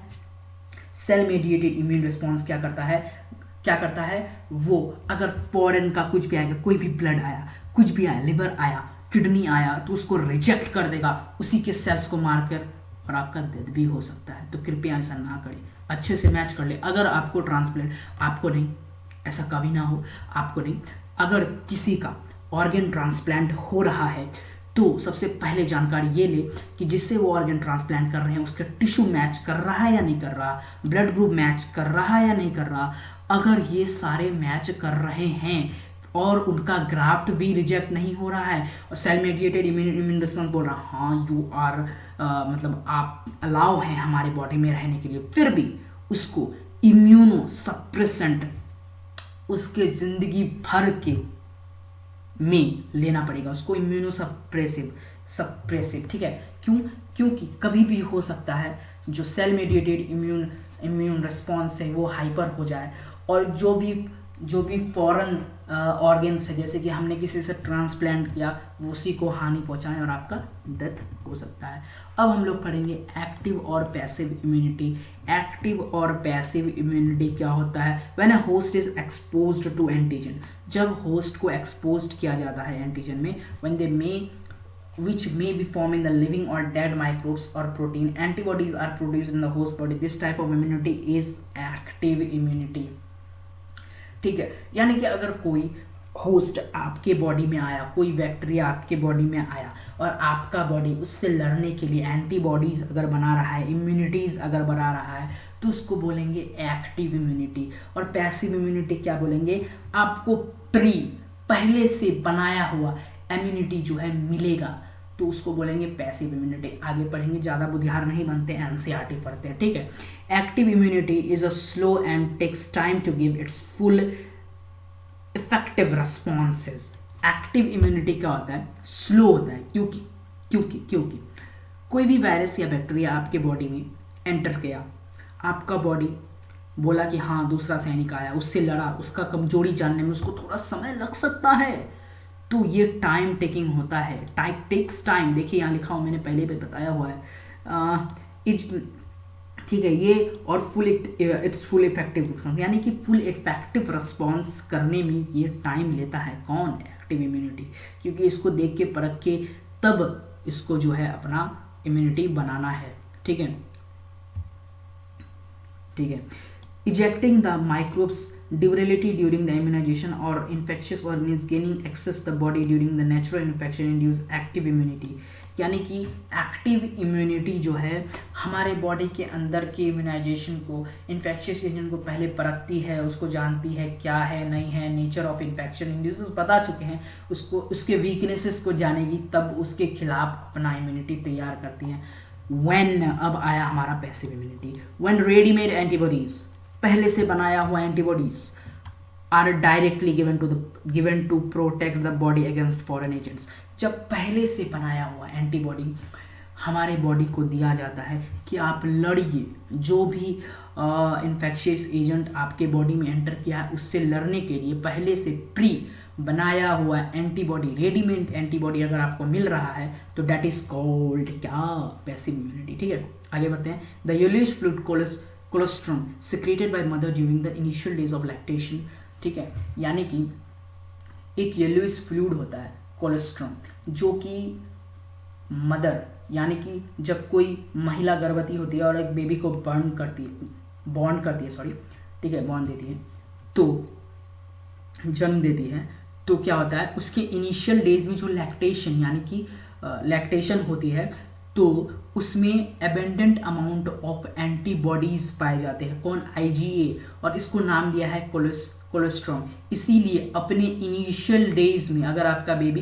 सेल मेडिएटेड इम्यून रिस्पॉन्स क्या करता है, वो अगर फॉरेन का कुछ भी आएगा, कोई भी ब्लड आया, कुछ भी आया, लिवर आया, किडनी आया, तो उसको रिजेक्ट कर देगा उसी के सेल्स को मारकर, और आपका डेथ भी हो सकता है। तो कृपया ऐसा ना करें, अच्छे से मैच कर ले। अगर आपको ट्रांसप्लांट, आपको नहीं, ऐसा कभी ना हो, आपको नहीं, अगर किसी का ऑर्गन ट्रांसप्लांट हो रहा है तो सबसे पहले जानकारी ये ले कि जिससे वो ऑर्गन ट्रांसप्लांट कर रहे हैं उसका टिश्यू मैच कर रहा है या नहीं कर रहा, ब्लड ग्रुप मैच कर रहा है या नहीं कर रहा। अगर ये सारे मैच कर रहे हैं और उनका ग्राफ्ट भी रिजेक्ट नहीं हो रहा है और सेल मेडिएटेड इम्यून रिस्पॉन्स बोल रहा है हाँ यू आर मतलब आप अलाउ हैं हमारे बॉडी में रहने के लिए, फिर भी उसको इम्यूनो सप्रेसेंट उसके जिंदगी भर के में लेना पड़ेगा, उसको इम्यूनो सप्रेसिव, ठीक है। क्योंकि कभी भी हो सकता है जो सेल मेडिएटेड इम्यून रिस्पॉन्स है वो हाइपर हो जाए और जो भी फॉरेन ऑर्गन्स है, जैसे कि हमने किसी से ट्रांसप्लांट किया, वो उसी को हानि पहुंचाएं और आपका डेथ हो सकता है। अब हम लोग पढ़ेंगे एक्टिव और पैसिव इम्यूनिटी। एक्टिव और पैसिव इम्यूनिटी क्या होता है? When a host is exposed to antigen, जब होस्ट को एक्सपोज्ड किया जाता है एंटीजन में, when they which may be formed in the living or dead microbes or protein, antibodies are produced in the host body. This type of immunity is active immunity, ठीक है। यानी कि अगर कोई होस्ट आपके बॉडी में आया, कोई बैक्टीरिया आपके बॉडी में आया और आपका बॉडी उससे लड़ने के लिए एंटीबॉडीज अगर बना रहा है, इम्यूनिटीज अगर बना रहा है, तो उसको बोलेंगे एक्टिव इम्यूनिटी। और पैसिव इम्यूनिटी क्या बोलेंगे? आपको पहले से बनाया हुआ इम्यूनिटी जो है मिलेगा, तो उसको बोलेंगे पैसिव इम्यूनिटी। आगे पढ़ेंगे, ज़्यादा बुद्धियार नहीं बनते, एनसीईआरटी पढ़ते हैं, ठीक है। Active immunity is a slow and takes time to give its full effective responses. Active immunity क्या होता है? स्लो होता है। क्योंकि कोई भी वायरस या बैक्टीरिया आपके बॉडी में एंटर किया, आपका बॉडी बोला कि हाँ दूसरा सैनिक आया, उससे लड़ा, उसका कमजोरी जानने में उसको थोड़ा समय लग सकता है, तो ये टाइम टेकिंग होता है, टेक्स टाइम। देखिए यहाँ लिखा हो, मैंने पहले भी बताया हुआ है, ठीक है ये। और इट्स फुल इफेक्टिव रिस्पॉन्स, यानी कि फुल इफेक्टिव रिस्पॉन्स करने में ये टाइम लेता है। कौन? Active immunity. क्योंकि इसको देख के परख के तब इसको जो है अपना इम्यूनिटी बनाना है, ठीक है। Ejecting the microbes durability during the immunization or infectious organisms gaining access the body during the natural infection induce active immunity। यानी कि एक्टिव इम्यूनिटी जो है हमारे बॉडी के अंदर के इम्यूनाइजेशन को, इन्फेक्शियस एजेंट को पहले परखती है, उसको जानती है क्या है नहीं है, नेचर ऑफ इन्फेक्शन इंड्यूसेस बता चुके हैं, उसको उसके वीकनेसेस को जानेगी, तब उसके खिलाफ अपना इम्यूनिटी तैयार करती है। व्हेन, अब आया हमारा passive immunity. When readymade antibodies, पहले से बनाया हुआ antibodies, are directly given to protect the body against foreign agents. जब पहले से बनाया हुआ एंटीबॉडी हमारे बॉडी को दिया जाता है कि आप लड़िए, जो भी इन्फेक्शियस एजेंट आपके बॉडी में एंटर किया है उससे लड़ने के लिए पहले से प्री बनाया हुआ एंटीबॉडी, रेडीमेड एंटीबॉडी अगर आपको मिल रहा है तो दैट इज कॉल्ड क्या? पैसिव इम्यूनिटी, ठीक है। आगे बढ़ते हैं। The yellowish fluid colostrum secreted by mother during the initial days of lactation, ठीक है। यानी कि एक येलोइश फ्लूइड होता है कोलेस्ट्रॉम, जो कि मदर यानी कि जब कोई महिला गर्भवती होती है और एक बेबी को बॉर्न करती है, ठीक है, बॉर्न देती है, तो जन्म देती है, तो क्या होता है उसके इनिशियल डेज में जो लैक्टेशन यानी कि लैक्टेशन होती है, तो उसमें एबेंडेंट अमाउंट ऑफ एंटीबॉडीज पाए जाते हैं। कौन? IgA, और इसको नाम दिया है कोलेस्ट्रॉम। इसीलिए अपने इनिशियल डेज में अगर आपका बेबी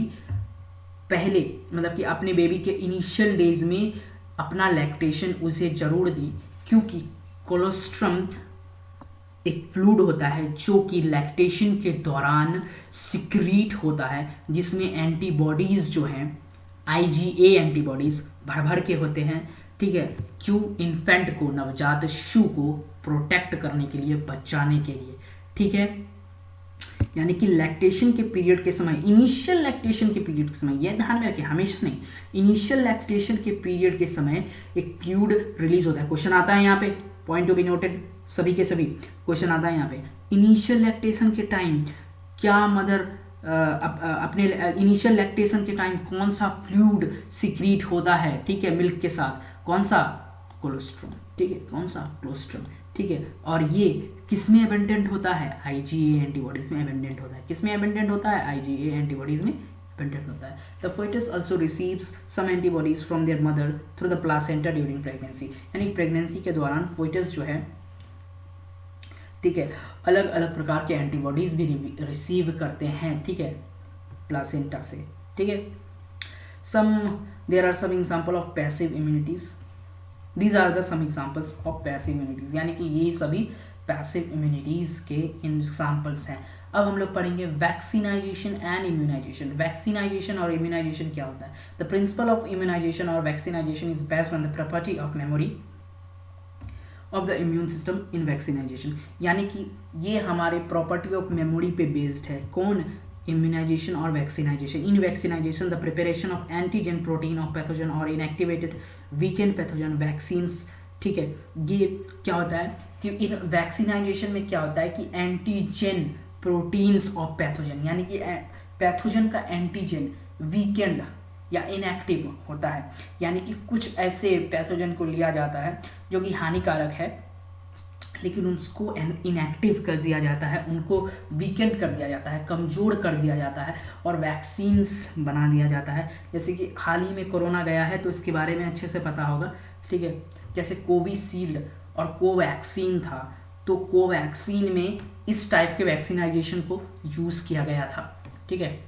पहले मतलब कि अपने बेबी के इनिशियल डेज में अपना लैक्टेशन उसे जरूर दी, क्योंकि कोलेस्ट्रॉम एक फ्लूइड होता है जो कि लैक्टेशन के दौरान सिक्रीट होता है, जिसमें एंटीबॉडीज जो हैं IgA एंटीबॉडीज भर भर के होते हैं, ठीक है, क्यों? इन्फेंट को, नवजात शिशु को प्रोटेक्ट करने के लिए, बचाने के लिए, ठीक है। यानी कि लैक्टेशन के पीरियड के समय, इनिशियल लैक्टेशन के पीरियड के समय, यह ध्यान में रखें, हमेशा नहीं, इनिशियल लैक्टेशन के पीरियड के समय एक फ्लूइड रिलीज होता है। क्वेश्चन आता है यहाँ पे, पॉइंट टू बी नोटेड, सभी के सभी क्वेश्चन आता है यहाँ पे। इनिशियल लैक्टेशन के टाइम क्या मदर अपने इनिशियल लैक्टेशन के टाइम कौन सा फ्लूइड सिक्रीट होता है, ठीक है, मिल्क के साथ? कौन सा? कोलेस्ट्रॉम, ठीक है, कौन सा? कोलेस्ट्रॉम, ठीक है। और ये किसमें एबेंडेंट होता है? IgA एंटीबॉडीज में एबेंडेंट होता है। किसमें एबेंडेंट होता है? IgA एंटीबॉडीज में एबेंडेंट होता है। The fetus also receives some antibodies from their mother through the placenta during pregnancy, यानी प्रेगनेंसी के दौरान fetus जो है, ठीक है, अलग अलग प्रकार के एंटीबॉडीज भी रिसीव करते हैं, ठीक है, प्लासेंटा से, ठीक है। There are some example of passive immunities, these are the some examples of passive immunities, यानी कि ये सभी पैसिव इम्यूनिटीज के एग्जांपल्स हैं। अब हम लोग पढ़ेंगे वैक्सीनाइजेशन एंड इम्यूनाइजेशन। वैक्सीनाइजेशन और इम्यूनाइजेशन क्या होता है? द प्रिंसिपल ऑफ इम्यूनाइजेशन और vaccinisation is based on the property of memory of the immune system in vaccinisation, यानी कि ये हमारे प्रॉपर्टी ऑफ मेमोरी पे बेस्ड है। कौन? इम्यूनाइजेशन और vaccinisation. In vaccinisation the preparation of antigen protein of pathogen और इनएक्टिवेटेड वीकेंड पैथोजन वैक्सीन्स, ठीक है। ये क्या होता है कि इन वैक्सीनाइजेशन में क्या होता है कि एंटीजन प्रोटीन्स ऑफ पैथोजन, यानी कि पैथोजन का एंटीजन वीकेंड या इनएक्टिव होता है, यानी कि कुछ ऐसे पैथोजन को लिया जाता है जो कि हानिकारक है, लेकिन उसको इनएक्टिव कर दिया जाता है, उनको वीकेंड कर दिया जाता है, कमज़ोर कर दिया जाता है और वैक्सीन्स बना दिया जाता है। जैसे कि हाल ही में कोरोना गया है तो इसके बारे में अच्छे से पता होगा, ठीक है। जैसे कोविशील्ड और कोवैक्सीन था, तो कोवैक्सीन में इस टाइप के वैक्सीनाइजेशन को यूज़ किया गया था, ठीक है।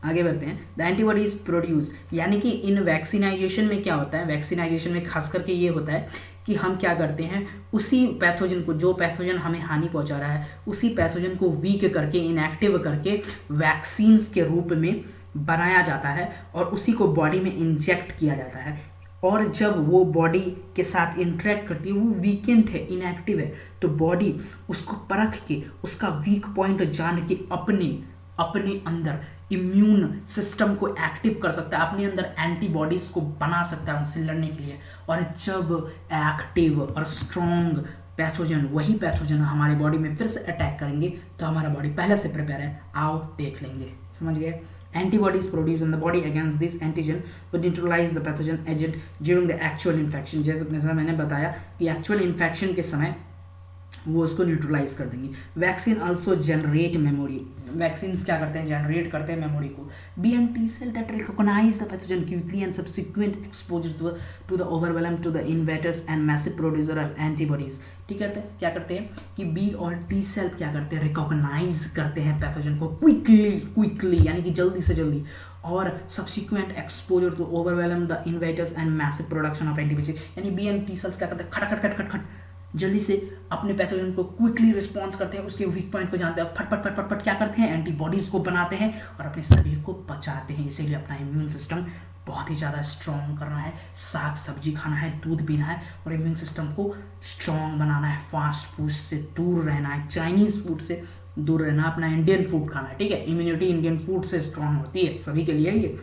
आगे बढ़ते हैं। द एंटीबॉडीज प्रोड्यूस, यानी कि इन वैक्सीनाइजेशन में क्या होता है? वैक्सीनाइजेशन में खास करके ये होता है कि हम क्या करते हैं, उसी पैथोजन को, जो पैथोजन हमें हानि पहुंचा रहा है, उसी पैथोजन को वीक करके, इनएक्टिव करके वैक्सीन्स के रूप में बनाया जाता है और उसी को बॉडी में इंजेक्ट किया जाता है। और जब वो बॉडी के साथ इंटरेक्ट करती है, वो वीकेंड है, इनएक्टिव है, तो बॉडी उसको परख के, उसका वीक पॉइंट जान के अपने अंदर इम्यून सिस्टम को एक्टिव कर सकता है, अपने अंदर एंटीबॉडीज को बना सकता है उनसे लड़ने के लिए। और जब एक्टिव और स्ट्रॉन्ग पैथोजन, वही पैथोजन हमारे बॉडी में फिर से अटैक करेंगे, तो हमारा बॉडी पहले से प्रिपेयर है। आओ देख लेंगे, समझ गए। Antibodies produced in the body against this antigen would neutralize the pathogen agent during the actual infection। जैसे मैंने बताया कि एक्चुअल इन्फेक्शन के समय वो उसको न्यूट्रलाइज कर देंगे। Vaccine also generate memory, vaccine क्या करते हैं? जनरेट करते हैं मेमोरी को। B and T cell that recognise the pathogen quickly and subsequent exposure to the overwhelm to the invaders and massive producer of antibodies. ठीक है, क्या करते हैं कि बी और टी सेल क्या करते हैं? रिकॉग्नाइज करते हैं पैथोजन को क्विकली यानी कि जल्दी से जल्दी, और subsequent exposure to overwhelm the invaders and massive production of antibodies. यानी बी एंड टी सेल्स क्या करते हैं? खट जल्दी से अपने पैथोजन को क्विकली रिस्पॉन्स करते हैं, उसके वीक पॉइंट को जानते हैं, फट क्या करते हैं? एंटीबॉडीज को बनाते हैं और अपने शरीर को बचाते हैं। इसीलिए अपना इम्यून सिस्टम बहुत ही ज़्यादा स्ट्रॉन्ग करना है, साग सब्जी खाना है, दूध पीना है और इम्यून सिस्टम को स्ट्रॉन्ग बनाना है। फास्ट फूड से दूर रहना है, चाइनीज़ फूड से दूर रहना, अपना इंडियन फूड खाना है। ठीक है, इम्यूनिटी इंडियन फूड से स्ट्रॉन्ग होती है, सभी के लिए ये।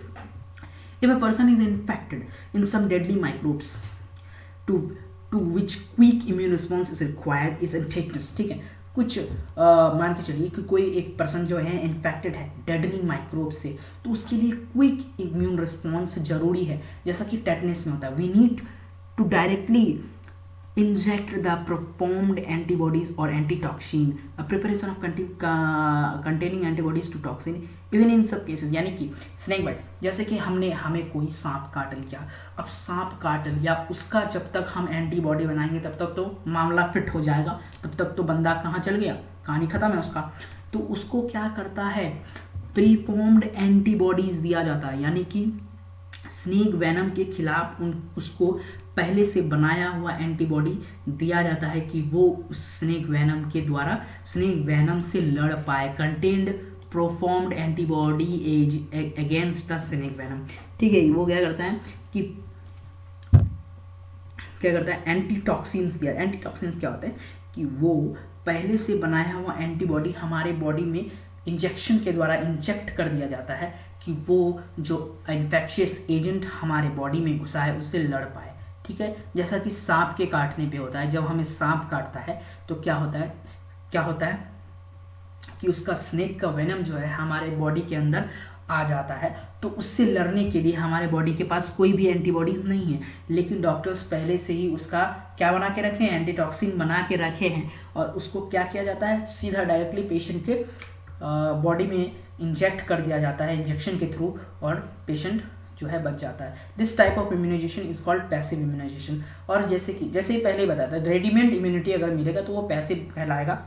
If a person is infected in some deadly microbes to which quick immune response is required is tetanus। ठीक है, कुछ मान के चलिए कि कोई एक पर्सन जो है इन्फेक्टेड है डेडली माइक्रोब से, तो उसके लिए क्विक इम्यून रिस्पॉन्स जरूरी है, जैसा कि टेटनस में होता है। We need to directly inject the performed antibodies or antitoxin, a preparation of containing antibodies to toxin even in some cases, यानी कि स्नेक बाइट्स, जैसे कि हमें कोई सांप काट लिया, अब सांप काट लिया, उसका जब तक हम एंटीबॉडी बनाएंगे तब तक तो मामला फिट हो जाएगा, तब तक तो बंदा कहाँ चल गया, कहानी खत्म है उसका। तो उसको क्या करता है, प्रीफॉर्म्ड एंटीबॉडीज दिया जाता है, यानी कि स्नेक वेनम के खिलाफ उसको पहले से बनाया हुआ एंटीबॉडी दिया जाता है कि वो स्नेक वेनम के द्वारा स्नेक वेनम से लड़ पाए। Contained preformed antibody as against the snake venom, ठीक है। वो क्या करता है एंटीटॉक्सिन्स दिया। एंटीटॉक्सिन्स क्या होता है कि वो पहले से बनाया हुआ एंटीबॉडी हमारे बॉडी में इंजेक्शन के द्वारा इंजेक्ट कर दिया जाता है कि वो जो इन्फेक्शियस एजेंट हमारे बॉडी में घुसा है उससे लड़ पाए, ठीक है। जैसा कि सांप के काटने पे होता है, जब हमें सांप काटता है तो क्या होता है कि उसका स्नेक का वेनम जो है हमारे बॉडी के अंदर आ जाता है, तो उससे लड़ने के लिए हमारे बॉडी के पास कोई भी एंटीबॉडीज नहीं है, लेकिन डॉक्टर्स पहले से ही उसका क्या बना के रखे हैं, एंटीटॉक्सिन बना के रखे हैं, और उसको क्या किया जाता है, सीधा डायरेक्टली पेशेंट के बॉडी में इंजेक्ट कर दिया जाता है इंजेक्शन के थ्रू, और पेशेंट जो है बच जाता है। This type of immunisation is called passive immunisation. और जैसे ही पहले ही बताया था, रेडीमेड इम्यूनिटी अगर मिलेगा तो वो पैसिव कहलाएगा,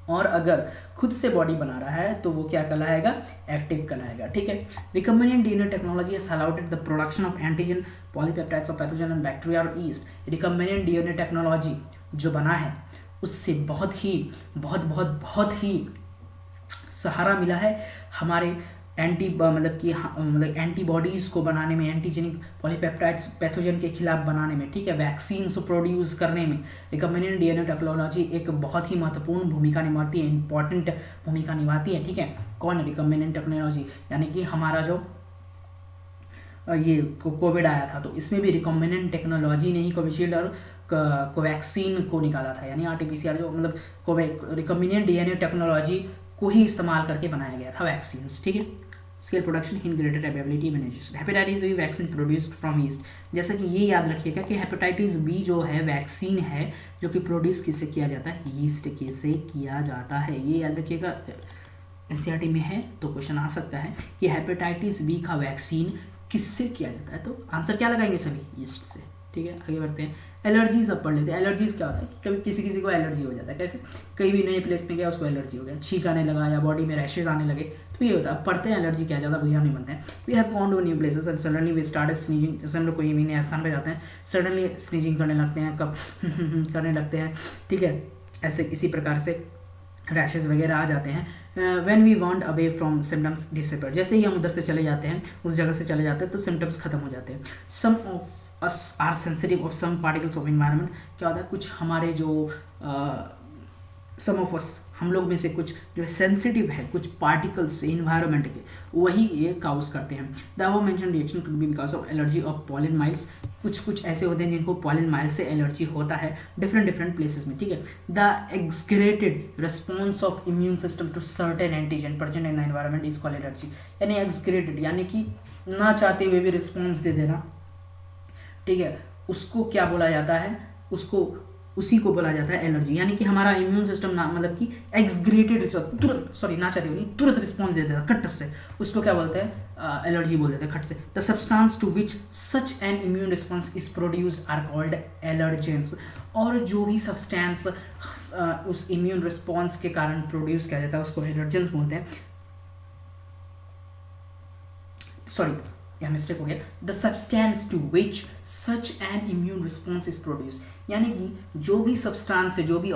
और अगर खुद से बॉडी बना रहा है तो वो क्या कहलाएगा, एक्टिव कहलाएगा, ठीक है। Recombinant DNA technology has allowed the production of antigen, polypeptides of pathogen and bacteria और यीस्ट। रिकम्बिनेंट डीएनए टेक्नोलॉजी जो बना है उससे बहुत ही सहारा मिला है हमारे एंटीबॉडीज को बनाने में, एंटीजेनिक पॉलीपेप्टाइड्स पैथोजन के खिलाफ बनाने में, ठीक है, वैक्सीन्स प्रोड्यूस करने में रिकम्बिनेंट डीएनए टेक्नोलॉजी एक बहुत ही महत्वपूर्ण भूमिका निभाती है, इंपॉर्टेंट भूमिका निभाती है, ठीक है। कौन, रिकम्बिनेंट टेक्नोलॉजी, यानी कि हमारा जो ये कोविड आया था तो इसमें भी रिकम्बिनेंट टेक्नोलॉजी ने ही कोविशील्ड और कोवैक्सीन को निकाला था, यानी आरटीपीसीआर जो रिकम्बिनेंट डीएनए टेक्नोलॉजी को ही इस्तेमाल करके बनाया गया था वैक्सीन्स, ठीक है। Scale production in greater ability immunisation. Hepatitis B vaccine produced from yeast, जैसा कि ये याद रखिएगा कि हेपेटाइटिस बी जो है वैक्सीन है जो कि प्रोड्यूस किससे किया जाता है, ईस्ट के से किया जाता है, ये याद रखिएगा। एनसीईआरटी में है तो क्वेश्चन आ सकता है कि हेपेटाइटिस बी का वैक्सीन किससे किया जाता है, तो आंसर क्या लगाएंगे सभी, ईस्ट से, ठीक है। आगे बढ़ते हैं, एलर्जीज अब पढ़ लेते हैं। एलर्जीज क्या होता है, कभी किसी को एलर्जी हो जाता है, कैसे, कहीं भी नए प्लेस में गया उसको एलर्जी हो गया, छींक आने लगा या बॉडी में रैशेज आने लगे, तो ये होता है। पढ़ते हैं एलर्जी क्या, ज़्यादा भैया नहीं बनते हैं। We have gone to new places and suddenly we started sneezing, जैसे हम लोग कोई भी नए स्थान पर जाते हैं सडनली स्नीजिंग करने लगते हैं, कब करने लगते हैं, ठीक है, ऐसे किसी प्रकार से रैशेज वगैरह आ जाते हैं। When we want away from symptoms disappear, जैसे ही हम उधर से चले जाते हैं, उस जगह से चले जाते हैं तो सिम्टम्स खत्म हो जाते हैं। सम of us are sensitive of some particles of environment, क्या होता है, कुछ हमारे जो some of us, हम लोग में से कुछ जो सेंसिटिव है कुछ पार्टिकल्स इन्वायरमेंट के, वही ये काउज करते हैं। The above mentioned reaction could be because of allergy of pollen miles, कुछ ऐसे होते हैं जिनको पॉलन माइल से एलर्जी होता है डिफरेंट प्लेसेस में, ठीक है। The exaggerated response of immune system to certain antigen present in the environment is called allergy, यानी एक्सक्रेटेड यानी कि ना चाहते हुए भी रिस्पॉन्स दे देना, ठीक है, उसको क्या बोला जाता है, उसी को बोला जाता है एलर्जी। यानी कि हमारा इम्यून सिस्टम मतलब कि एक्सग्रेटेड तुरंत रिस्पॉन्स देता है खट से, उसको क्या बोलते हैं, एलर्जी बोल देते हैं खट से। The substance to which such an immune response is produced are called allergens, और जो भी सब्सटेंस उस इम्यून रिस्पॉन्स के कारण प्रोड्यूस किया जाता है उसको एलर्जेंस बोलते हैं। सॉरी, यहाँ मिस्टेक हो गया। The substance to which such an immune response is produce, यानी कि जो भी सब्सटेंस है, जो भी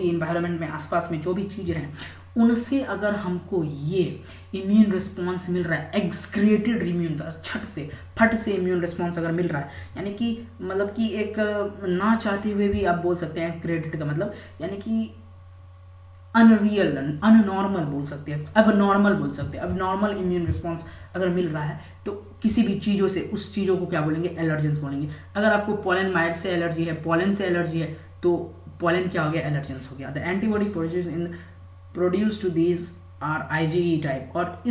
इन्वायरमेंट में आसपास में जो भी चीज़ें हैं, उनसे अगर हमको ये इम्यून रिस्पॉन्स मिल रहा है, एक्सक्रिएटेड इम्यून, फट से इम्यून रिस्पॉन्स अगर मिल रहा है, यानी कि मतलब कि एक ना चाहते हुए भी आप बोल सकते हैं क्रिएटेड का मतलब, यानी कि अनरियल, अननॉर्मल बोल सकते हैं, अब नॉर्मल बोल सकते हैं, अब नॉर्मल इम्यून रिस्पॉन्स अगर मिल रहा है तो किसी भी चीज़ों से, उस चीज़ों को क्या बोलेंगे, एलर्जेंस बोलेंगे। अगर आपको पॉलन माइट से एलर्जी है, पॉलन से एलर्जी है, तो पॉलन क्या हो गया, एलर्जेंस हो गया। The antibody produce to these are IgE type, और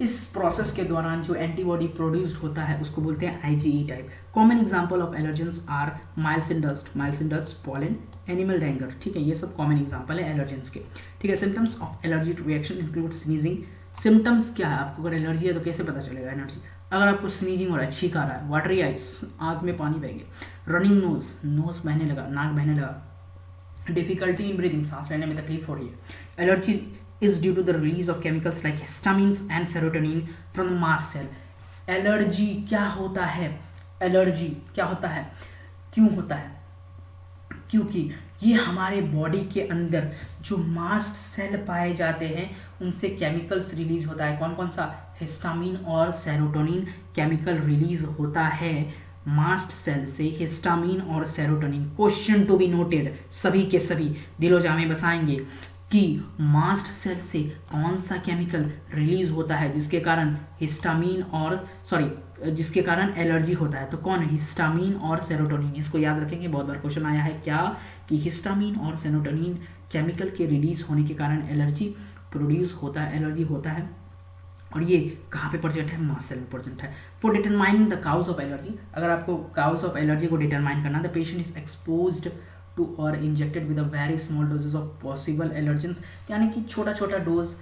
इस प्रोसेस के दौरान जो एंटीबॉडी प्रोड्यूस्ड होता है उसको बोलते हैं IgE type. Common example of allergens are mites in dust, pollen, animal dander, ठीक है, ये सब कॉमन एग्जांपल है एलर्जेंस के, ठीक है। Symptoms of allergy reaction include sneezing. Symptoms क्या है, आपको अगर एलर्जी है तो कैसे पता चलेगा एलर्जी? अगर आपको स्नीजिंग हो रहा है, छींक आ रहा है, वाटरी आइज, आंख में पानी बह गया, रनिंग नोज बहने लगा, नाक बहने लगा, डिफिकल्टी इन ब्रीदिंग, सांस लेने में तकलीफ हो रही है। Allergy is due to the release of chemicals like histamines and serotonin from the mast cell. Allergy क्या होता है, एलर्जी क्या होता है, क्यों होता है? क्योंकि ये हमारे बॉडी के अंदर जो मास्ट सेल पाए जाते हैं उनसे केमिकल्स रिलीज होता है। कौन कौन सा? हिस्टामिन और सेरोटोनिन केमिकल रिलीज होता है मास्ट सेल से, हिस्टामिन और serotonin. Question to be noted, सभी के सभी दिलो जामे बसाएंगे कि मास्ट सेल से कौन सा केमिकल रिलीज होता है जिसके कारण हिस्टामिन और जिसके कारण एलर्जी होता है। तो कौन है? हिस्टामिन और सेरोटोनिन। इसको याद रखेंगे, बहुत बार क्वेश्चन आया है क्या, कि हिस्टामिन और सेरोटोनिन केमिकल के रिलीज होने के कारण एलर्जी प्रोड्यूस होता है, एलर्जी होता है। और ये कहाँ पे प्रेजेंट है? मास्ट सेल में प्रेजेंट है। For determining the cause of allergy, अगर आपको काउज ऑफ एलर्जी को डिटरमाइन करना, the patient is exposed to और injected with a very small doses of possible allergens, यानी कि छोटा छोटा डोज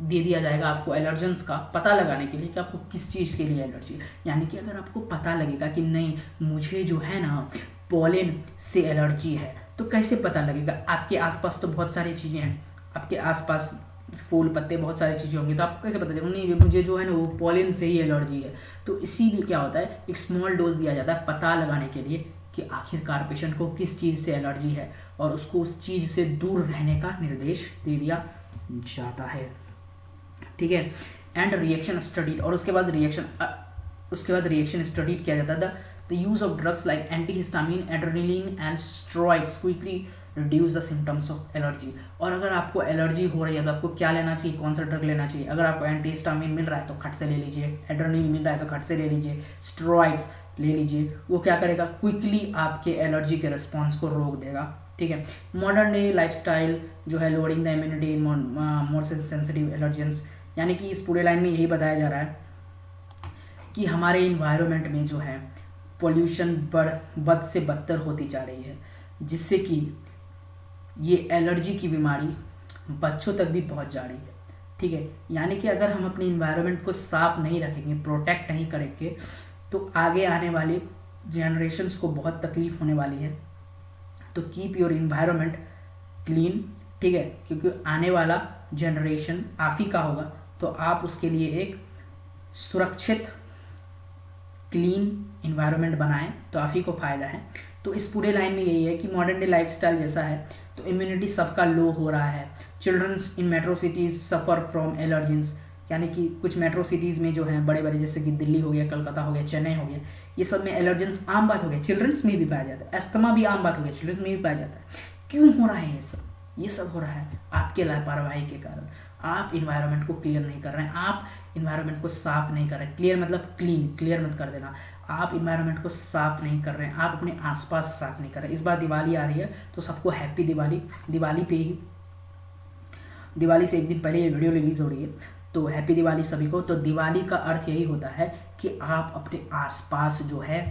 दे दिया जाएगा आपको एलर्जेंस का पता लगाने के लिए कि आपको किस चीज़ के लिए एलर्जी है। यानी कि अगर आपको पता लगेगा कि नहीं मुझे जो है ना पॉलन से एलर्जी है, तो कैसे पता लगेगा? आपके आसपास तो बहुत सारी चीज़ें हैं, आपके आसपास फूल पत्ते बहुत सारी चीज़ें होंगी, तो आपको कैसे पता चलेगा नहीं मुझे जो है ना वो पॉलन से ही एलर्जी है? तो इसीलिए क्या होता है, एक स्मॉल डोज दिया जाता है पता लगाने के लिए कि आखिरकार पेशेंट को किस चीज़ से एलर्जी है, और उसको उस चीज़ से दूर रहने का निर्देश दे दिया जाता है, ठीक है। एंड रिएक्शन स्टडीड, और उसके बाद रिएक्शन स्टडीड किया जाता है। The use of drugs like antihistamine, adrenaline and steroids quickly reduce the symptoms of allergy. और अगर आपको एलर्जी हो रही है तो आपको क्या लेना चाहिए, कौन सा ड्रग लेना चाहिए? अगर आपको एंटीहिस्टामिन मिल रहा है तो खट से ले लीजिए, एड्रेनलिन मिल रहा है तो खट से ले लीजिए, स्टेरॉइड्स ले लीजिए। वो क्या करेगा? क्विकली आपके एलर्जी के रिस्पॉन्स को रोक देगा, ठीक है। मॉडर्न डे लाइफस्टाइल जो है loading the immunity more sensitive allergens, यानी कि इस पूरे लाइन में यही बताया जा रहा है कि हमारे इन्वायरमेंट में जो है पोल्यूशन बद से बदतर होती जा रही है, जिससे कि ये एलर्जी की बीमारी बच्चों तक भी पहुंच जा रही है, ठीक है। यानी कि अगर हम अपने इन्वायरमेंट को साफ नहीं रखेंगे, प्रोटेक्ट नहीं करेंगे, तो आगे आने वाली जनरेशन्स को बहुत तकलीफ होने वाली है। तो कीप योर इन्वायरमेंट क्लीन, ठीक है, क्योंकि आने वाला जनरेशन आप ही का होगा, तो आप उसके लिए एक सुरक्षित क्लीन इन्वायरमेंट बनाएं तो आप ही को फ़ायदा है। तो इस पूरे लाइन में यही है कि मॉडर्न डे लाइफस्टाइल जैसा है तो इम्यूनिटी सबका लो हो रहा है। Children's in metro cities suffer from allergens, यानी कि कुछ मेट्रो सिटीज़ में जो हैं बड़े बड़े, जैसे कि दिल्ली हो गया, कलकत्ता हो गया, चेन्नई हो गया, ये सब में एलर्जेंस आम बात हो गया, चिल्ड्रंस में भी पाया जाता है। अस्थमा भी आम बात हो गया, चिल्ड्रंस में भी पाया जाता है। क्यों हो रहा है ये सब हो रहा है आपके लापरवाही के कारण। आप इन्वायरमेंट को क्लियर नहीं कर रहे हैं, आप इन्वायरमेंट को साफ नहीं कर रहे हैं। क्लियर मतलब क्लियर मत कर देना। आप इन्वायरमेंट को साफ नहीं कर रहे हैं, आप अपने आसपास साफ नहीं कर रहे हैं। इस बार दिवाली आ रही है तो सबको हैप्पी दिवाली। दिवाली से एक दिन पहले ये वीडियो रिलीज हो रही है, तो हैप्पी दिवाली सभी को। तो दिवाली का अर्थ यही होता है कि आप अपने आसपास जो है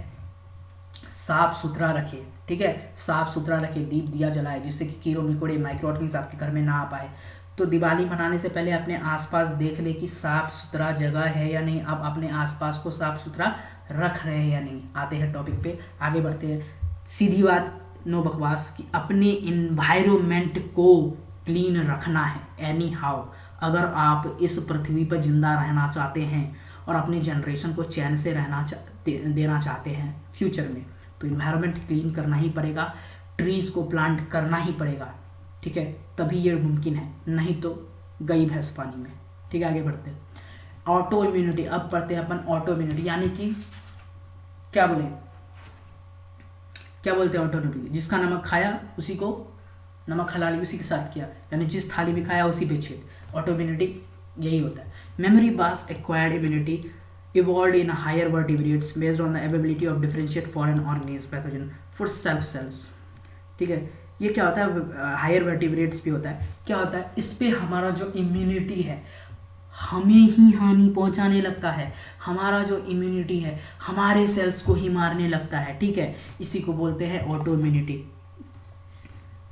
साफ सुथरा रखें, ठीक है, साफ सुथरा रखें, दीप दिया जलाए, जिससे कि कीड़े मकोड़े माइक्रो ऑर्गेनिज्म आपके घर में ना आ पाए। तो दिवाली मनाने से पहले अपने आसपास देख ले कि साफ सुथरा जगह है या नहीं, आप अपने आसपास को साफ सुथरा रख रहे हैं या नहीं। आते हैं टॉपिक पे, आगे बढ़ते हैं। सीधी बात, नो बकवास, कि अपने इन्वायरमेंट को क्लीन रखना है एनी हाउ। अगर आप इस पृथ्वी पर जिंदा रहना चाहते हैं और अपनी जनरेशन को चैन से देना चाहते हैं फ्यूचर में, तो इन्वायरमेंट क्लीन करना ही पड़ेगा, ट्रीज़ को प्लांट करना ही पड़ेगा, ठीक है, तभी ये मुमकिन है, नहीं तो गई भैंस पानी में। ठीक है, आगे बढ़ते हैं। ऑटो इम्यूनिटी, अब पढ़ते हैं अपन ऑटो इम्यूनिटी, यानी कि क्या बोलते हैं ऑटो इम्यूनिटी? जिसका नमक खाया उसी को नमक हलाली उसी के साथ किया, यानी जिस थाली में खाया उसी पे छेद। ऑटो इम्यूनिटी यही होता है। मेमोरी बास acquired immunity evolved in higher vertebrates based on the ability of differentiate foreign organism pathogen for self cells, ठीक है। ये क्या होता है, हायर वर्टिब्रेट्स भी होता है, क्या होता है, इस पे हमारा जो इम्यूनिटी है हमें ही हानि पहुंचाने लगता है, हमारा जो इम्यूनिटी है हमारे सेल्स को ही मारने लगता है, ठीक है। इसी को बोलते हैं ऑटो इम्यूनिटी,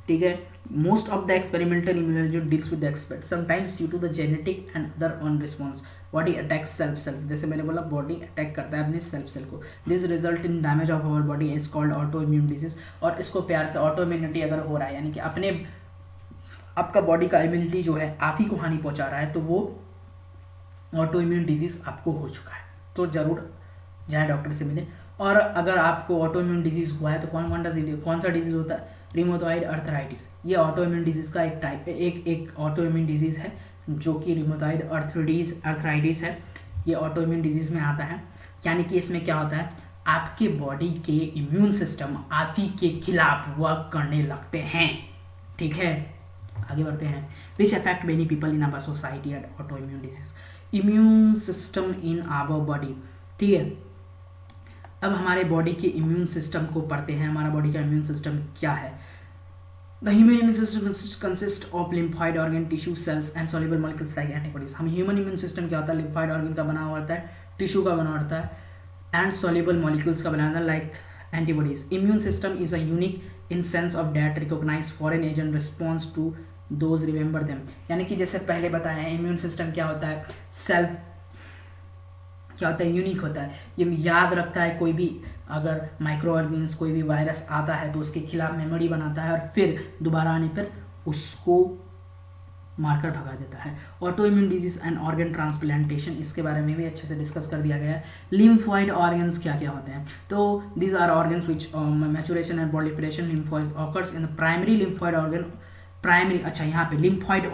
ठीक है। Most of the experimental immunology deals with the expert sometimes due to the genetic and other on response body attacks self cells, जैसे मैंने बोला बॉडी अटैक करता है अपने सेल्फ सेल को, this result in damage of our body is called auto immune disease. और इसको प्यार से ऑटो इम्यूनिटी अगर हो रहा है यानी कि अपने आपका बॉडी का इम्यूनिटी जो है आप ही को हानि पहुंचा रहा है, तो वो ऑटो इम्यून डिजीज आपको हो चुका है, तो जरूर जाए डॉक्टर से मिले। और अगर आपको ऑटो इम्यून डिजीज हुआ है तो कौन सा डिजीज होता है, रिमोटॉइड अर्थराइटिस, ये ऑटो इम्यून डिजीज का एक टाइप, एक ऑटो इम्यून डिजीज है जो कि रिमोटॉइड अर्थराइटिस है, ये ऑटो इम्यून डिजीज में आता है। यानी कि इसमें क्या होता है, आपके बॉडी के इम्यून सिस्टम आप ही के खिलाफ वर्क करने लगते हैं, ठीक है। आगे बढ़ते हैं, which affect many people in our society and auto immune disease, immune system in our body, ठीक है। अब हमारे बॉडी के इम्यून सिस्टम को पढ़ते हैं, हमारा बॉडी का इम्यून सिस्टम क्या है। The human immune system consists of lymphoid organ, tissue cells and soluble molecules like antibodies। हम ह्यूमन इम्यून सिस्टम क्या होता है, lymphoid organ का बना हुआ होता है, टिश्यू का बना होता है एंड soluble molecules का बना होता है like antibodies। Immune system is a unique in sense of that recognize foreign agent response to those remember them। यानी कि जैसे पहले बताया है इम्यून सिस्टम क्या होता है, सेल्फ क्या होता है, यूनिक होता है, ये याद रखता है कोई भी अगर माइक्रो ऑर्गेनिज्म कोई भी वायरस आता है तो उसके खिलाफ मेमोरी बनाता है और फिर दोबारा आने पर उसको मारकर भगा देता है। Auto immune disease and organ transplantation, इसके बारे में भी अच्छे से डिस्कस कर दिया गया है। लिम्फॉइड ऑर्गन्स क्या क्या होते हैं, तो these are organs which maturation and proliferation lymphoid occurs in the primary lymphoid organ, primary, अच्छा यहाँ पे लिम्फॉइड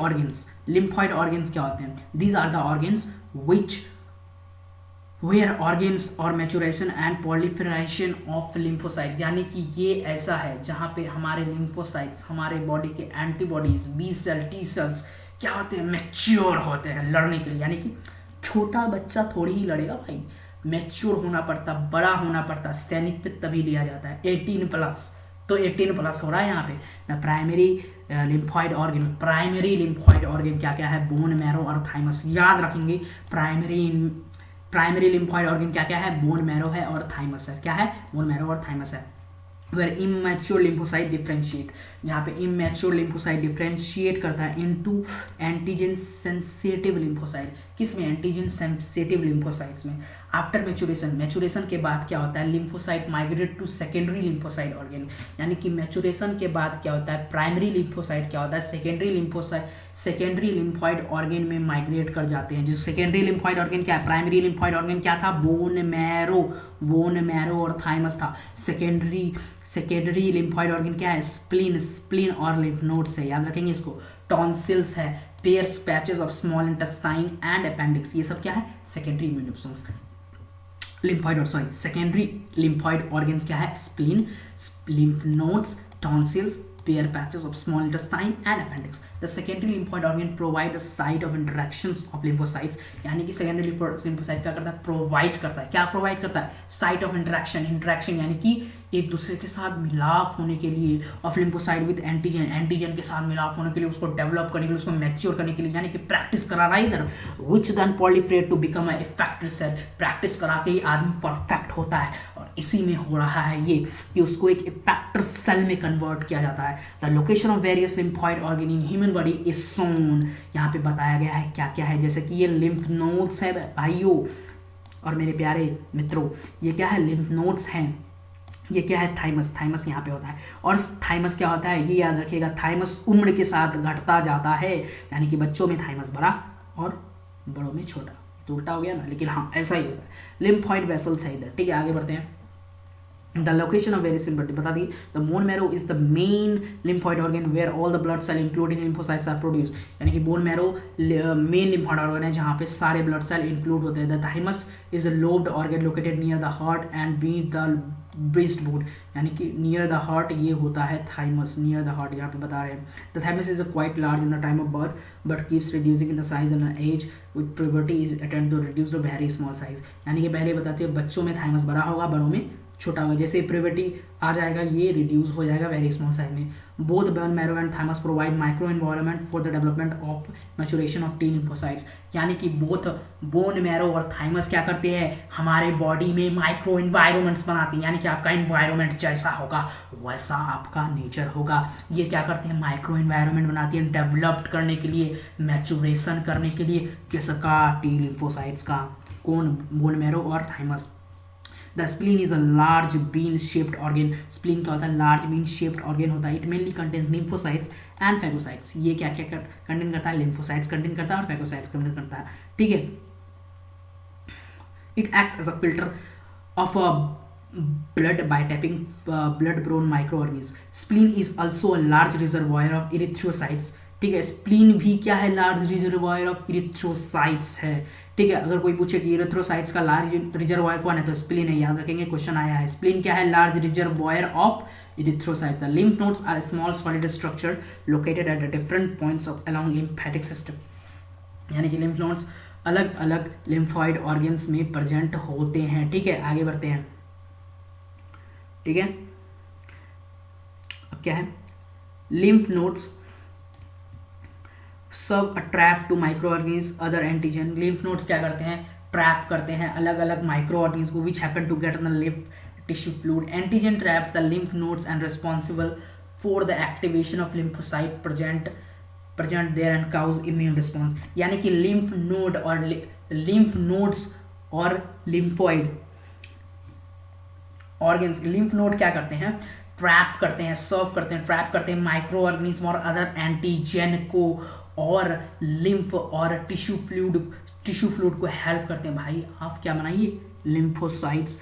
ऑर्गन्स क्या होते हैं, these are the organs which where organs और maturation and proliferation of lymphocyte, यानी कि ये ऐसा है जहाँ पे हमारे लिम्फोसाइट्स, हमारे बॉडी के antibodies, B cell, T cells क्या होते हैं, मैच्योर होते हैं लड़ने के लिए। यानी कि छोटा बच्चा थोड़ी ही लड़ेगा भाई, मैच्योर होना पड़ता, बड़ा होना पड़ता, सैनिक पे तभी लिया जाता है 18+, तो 18+ हो रहा है यहाँ पे। प्राइमरी लिम्फॉइड ऑर्गन क्या क्या है, बोन मैरो और थाइमस, याद रखेंगे। प्राइमरी लिम्फॉइड ऑर्गन क्या क्या है, बोन मैरो है और थाइमस है, क्या है, बोन मैरो और थाइमस है। वेर इमेच्योर लिम्फोसाइट डिफ्रेंशिएट, जहाँ पे इमेच्योर लिम्फोसाइट डिफ्रेंशिएट करता है इनटू एंटीजन सेंसिटिव लिम्फोसाइट, किसमें, एंटीजन सेंसिटिव लिम्फोसाइट्स में। आफ्टर मैचुरेशन के बाद क्या होता है, lymphocyte migrate to secondary lymphocyte organ, यानी कि मैचुरेशन के बाद क्या होता है, प्राइमरी लिम्फोसाइट क्या होता है, सेकेंडरी लिम्फॉइड ऑर्गन में माइग्रेट कर जाते हैं। जो सेकेंडरी लिम्फॉइड ऑर्गन क्या है, प्राइमरी लिम्फॉइड ऑर्गन क्या था, बोन मैरो और थाइमस था। सेकेंडरी लिम्फॉइड ऑर्गन क्या है, स्प्लीन और लिम्फ नोड्स है, याद रखेंगे इसको। टॉन्सिल्स है, pairs patches of small intestine and appendix, ये सब क्या है, सेकेंडरी सेकेंडरी लिम्फॉइड ऑर्गन्स क्या है, spleen, lymph nodes, tonsils, pair patches of small intestine and appendix। The secondary lymphoid organ provide the site of interactions of lymphocytes, यानी कि secondary lymphocyte क्या करता है, प्रोवाइड करता है साइट ऑफ इंटरेक्शन यानी कि एक दूसरे के साथ मिलाप होने के लिए, ऑफ लिम्फोसाइट विद एंटीजन के साथ मिलाप होने के लिए, उसको डेवलप करने के लिए, उसको मैच्योर करने के लिए, यानी कि प्रैक्टिस करा रहा है इधर। Which then proliferate to become a effective cell, practice करा के ही आदमी परफेक्ट होता है, और इसी में हो रहा है ये कि उसको एक इफेक्टिव सेल में कन्वर्ट किया जाता है। The location of various lymphoid organ in human body is shown, यहाँ पे बताया गया है क्या क्या है, जैसे कि ये लिम्फ नोड्स है भाइयों और मेरे प्यारे मित्रों, ये क्या है, लिम्फ नोड्स हैं। ये क्या है, थाइमस यहाँ पे होता है। और थाइमस क्या होता है, ये याद रखिएगा, थाइमस उम्र के साथ घटता जाता है, यानी कि बच्चों में थाइमस बड़ा और बड़ों में छोटा, तो उल्टा हो गया ना, लेकिन हाँ ऐसा ही होता है। लिम्फॉइड वेसल्स है इधर, ठीक है, आगे बढ़ते हैं। The location of various lymphocyte बता दी, the bone marrow is the main lymphoid organ where all the blood cell including lymphocytes are produce, यानी कि bone marrow main lymphoid organ है जहाँ पे सारे ब्लड सेल इंक्लूड होते हैं। The thymus is a lobed organ located near the heart and beat the breast bone, यानी कि नियर द हार्ट ये होता है थाइमस, नियर द हार्ट यहाँ पे बता रहे हैं। The thymus is quite large in the time of birth but keeps reducing in the size and as with puberty is attempt to reduce to very small size, यानी कि पहले बताते हैं बच्चों में थाइमस बड़ा होगा, बड़ों में छोटा होगा, जैसे प्रिविटी आ जाएगा ये रिड्यूस हो जाएगा वेरी स्मॉल साइज में। Both bone marrow and thymus provide micro environment for the development of maturation of T lymphocytes, यानी कि बोथ बोन मैरो और थाइमस क्या करते हैं, हमारे बॉडी में माइक्रो एनवायरनमेंट्स बनाते हैं, यानी कि आपका एनवायरनमेंट जैसा होगा वैसा आपका नेचर होगा। ये क्या करते हैं, माइक्रो एनवायरनमेंट बनाती है डेवलप्ड करने के लिए, मैच्योरेशन करने के लिए, किसका, टी लिम्फोसाइट्स का। कौन, बोन मैरो और thymus. The spleen is a large bean shaped organ. Spleen क्या होता है, लार्ज बीन शेप्ड ऑर्गेन होता है। It mainly contains lymphocytes and phagocytes. ये क्या क्या कंटेन करता है, लिम्फोसाइट्स कंटेन करता है और फैगोसाइट्स कंटेन करता है, ठीक है। It acts as a filter of a blood by tapping blood-borne microorganisms. Spleen is also a large reservoir of erythrocytes. ठीक है, स्प्लीन भी क्या है, लार्ज रिजर्वायर ऑफ इरिथ्रोसाइट्स है। ठीक है, अगर कोई पूछे कि इरिथ्रोसाइट्स का लार्ज रिजर्वायर कौन है तो स्प्लीन है, याद रखेंगे, क्वेश्चन आया है। स्प्लीन क्या है, large reservoir of erythrocytes. The lymph nodes are a small solid structure located at the different points of along lymphatic system. यानी कि lymph nodes अलग अलग lymphoid organs में प्रेजेंट होते हैं। ठीक है, आगे बढ़ते हैं। ठीक है, अब क्या है, lymph nodes serve a trap to microorganisms other antigen. lymph nodes क्या करते हैं, ट्रैप करते हैं अलग अलग माइक्रोऑर्गेनिज्म को which happen to get in the lymph tissue fluid. Antigen trap the lymph nodes and responsible for the activation of lymphocyte present there and cause immune response. यानी कि lymph node और lymph nodes और lymphoid organs, lymph node क्या करते हैं, trap करते हैं, सर्व करते हैं, ट्रैप करते हैं माइक्रो ऑर्गेनिज्म और अदर एंटीजन को, और लिम्फ और टिश्यू फ्लूइड को हेल्प करते हैं। भाई आप क्या बनाइए, लिम्फोसाइट्स,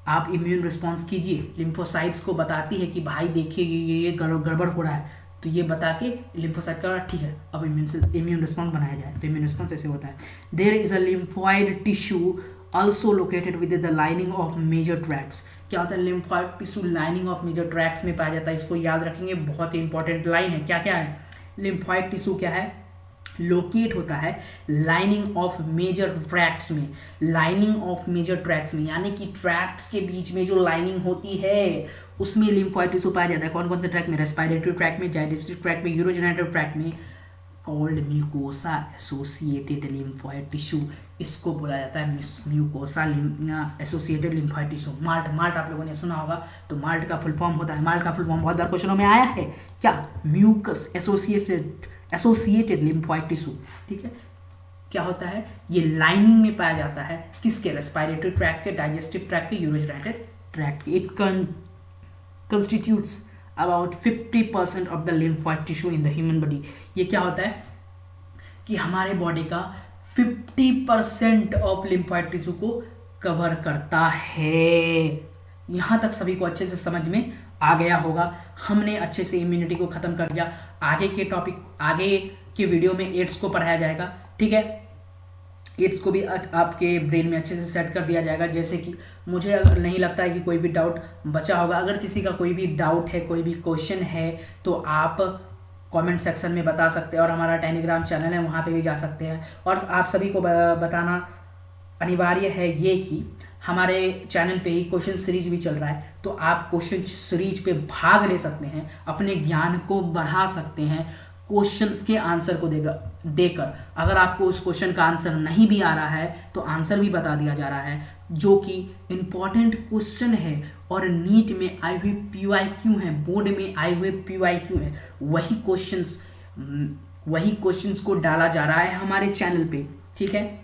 आप इम्यून रिस्पॉन्स कीजिए। लिम्फोसाइट्स को बताती है कि भाई देखिए ये गड़बड़ हो रहा है, तो ये बता के लिम्फोसाइट का ठीक है अब इम्यून रिस्पॉन्स बनाया जाए। तो इम्यून रिस्पॉन्स ऐसे होता है। There is a lymphoid tissue also located within the lining of major tracts. क्या होता है, lymphoid tissue lining of major tracts में पाया जाता है। इसको याद रखेंगे, बहुत ही इंपॉर्टेंट लाइन है। क्या क्या है, लिम्फॉइड टिश्यू क्या है, लोकेट होता है लाइनिंग ऑफ मेजर ट्रैक्ट्स में, लाइनिंग ऑफ मेजर ट्रैक्ट्स में, यानी कि ट्रैक्ट्स के बीच में जो लाइनिंग होती है उसमें लिम्फॉइड टिश्यू पाया जाता है। कौन कौन से ट्रैक में, रेस्पिरेटरी ट्रैक में, डाइजेस्टिव ट्रैक में, यूरोजेनेटिव ट्रैक में, called mucosa associated lymphoid tissue, इसको बोला जाता है mucosa associated lymphoid tissue. Malt आप लोगों ने सुना होगा, तो माल्ट का फुल फॉर्म होता है, माल्ट का फुल फॉर्म बहुत बार क्वेश्चनों में आया है, क्या, म्यूकस एसोसिएटेड लिम्फॉइड टिश्यू। ठीक है, क्या होता है, ये लाइनिंग में पाया जाता है, किसके, रेस्पिरेटरी ट्रैक के, डाइजेस्टिव ट्रैक के, यूरोजेनेटिव ट्रैक के। It constitutes about 50% of the lymphoid tissue in the human body. ये क्या होता है कि हमारे बॉडी का 50% ऑफ लिम्फॉइड टिश्यू को कवर करता है। यहां तक सभी को अच्छे से समझ में आ गया होगा। हमने अच्छे से इम्यूनिटी को खत्म कर दिया। आगे के टॉपिक, आगे के वीडियो में एड्स को पढ़ाया जाएगा। ठीक है, एड्स को भी आपके ब्रेन में अच्छे से सेट कर दिया जाएगा। जैसे कि मुझे अगर नहीं लगता है कि कोई भी डाउट बचा होगा, अगर किसी का कोई भी डाउट है, कोई भी क्वेश्चन है, तो आप कमेंट सेक्शन में बता सकते हैं, और हमारा टेलीग्राम चैनल है वहाँ पे भी जा सकते हैं। और आप सभी को बताना अनिवार्य है ये कि हमारे चैनल पे ही क्वेश्चन सीरीज भी चल रहा है, तो आप क्वेश्चन सीरीज पे भाग ले सकते हैं, अपने ज्ञान को बढ़ा सकते हैं क्वेश्चंस के आंसर को देकर। अगर आपको उस क्वेश्चन का आंसर नहीं भी आ रहा है तो आंसर भी बता दिया जा रहा है, जो कि इंपॉर्टेंट क्वेश्चन है और नीट में आए हुए PYQ है, बोर्ड में आए हुए PYQ है, वही क्वेश्चंस को डाला जा रहा है हमारे चैनल पे। ठीक है,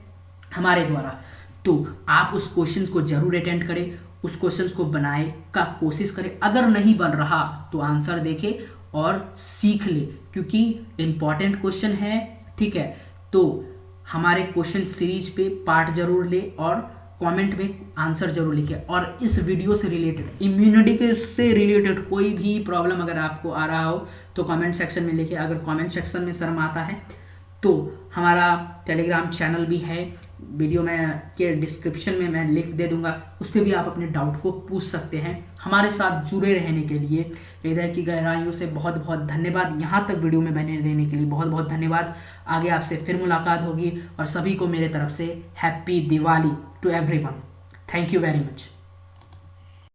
हमारे द्वारा। तो आप उस क्वेश्चंस को जरूर अटेंड करें, उस क्वेश्चंस को बनाए का कोशिश करें। अगर नहीं बन रहा तो आंसर देखें और सीख ले, क्योंकि इंपॉर्टेंट क्वेश्चन है। ठीक है, तो हमारे क्वेश्चन सीरीज पे पार्ट जरूर ले और कमेंट में आंसर जरूर लिखे। और इस वीडियो से रिलेटेड, इम्यूनिटी से रिलेटेड कोई भी प्रॉब्लम अगर आपको आ रहा हो तो कमेंट सेक्शन में लिखे। अगर कमेंट सेक्शन में शर्म आता है तो हमारा टेलीग्राम चैनल भी है, वीडियो में के डिस्क्रिप्शन में मैं लिंक दे दूंगा, उस पर भी आप अपने डाउट को पूछ सकते हैं। हमारे साथ जुड़े रहने के लिए हृदय की गहराइयों से बहुत बहुत धन्यवाद। यहाँ तक वीडियो में बने रहने के लिए बहुत बहुत धन्यवाद। आगे आपसे फिर मुलाकात होगी, और सभी को मेरे तरफ से happy Diwali to everyone. Thank you very much.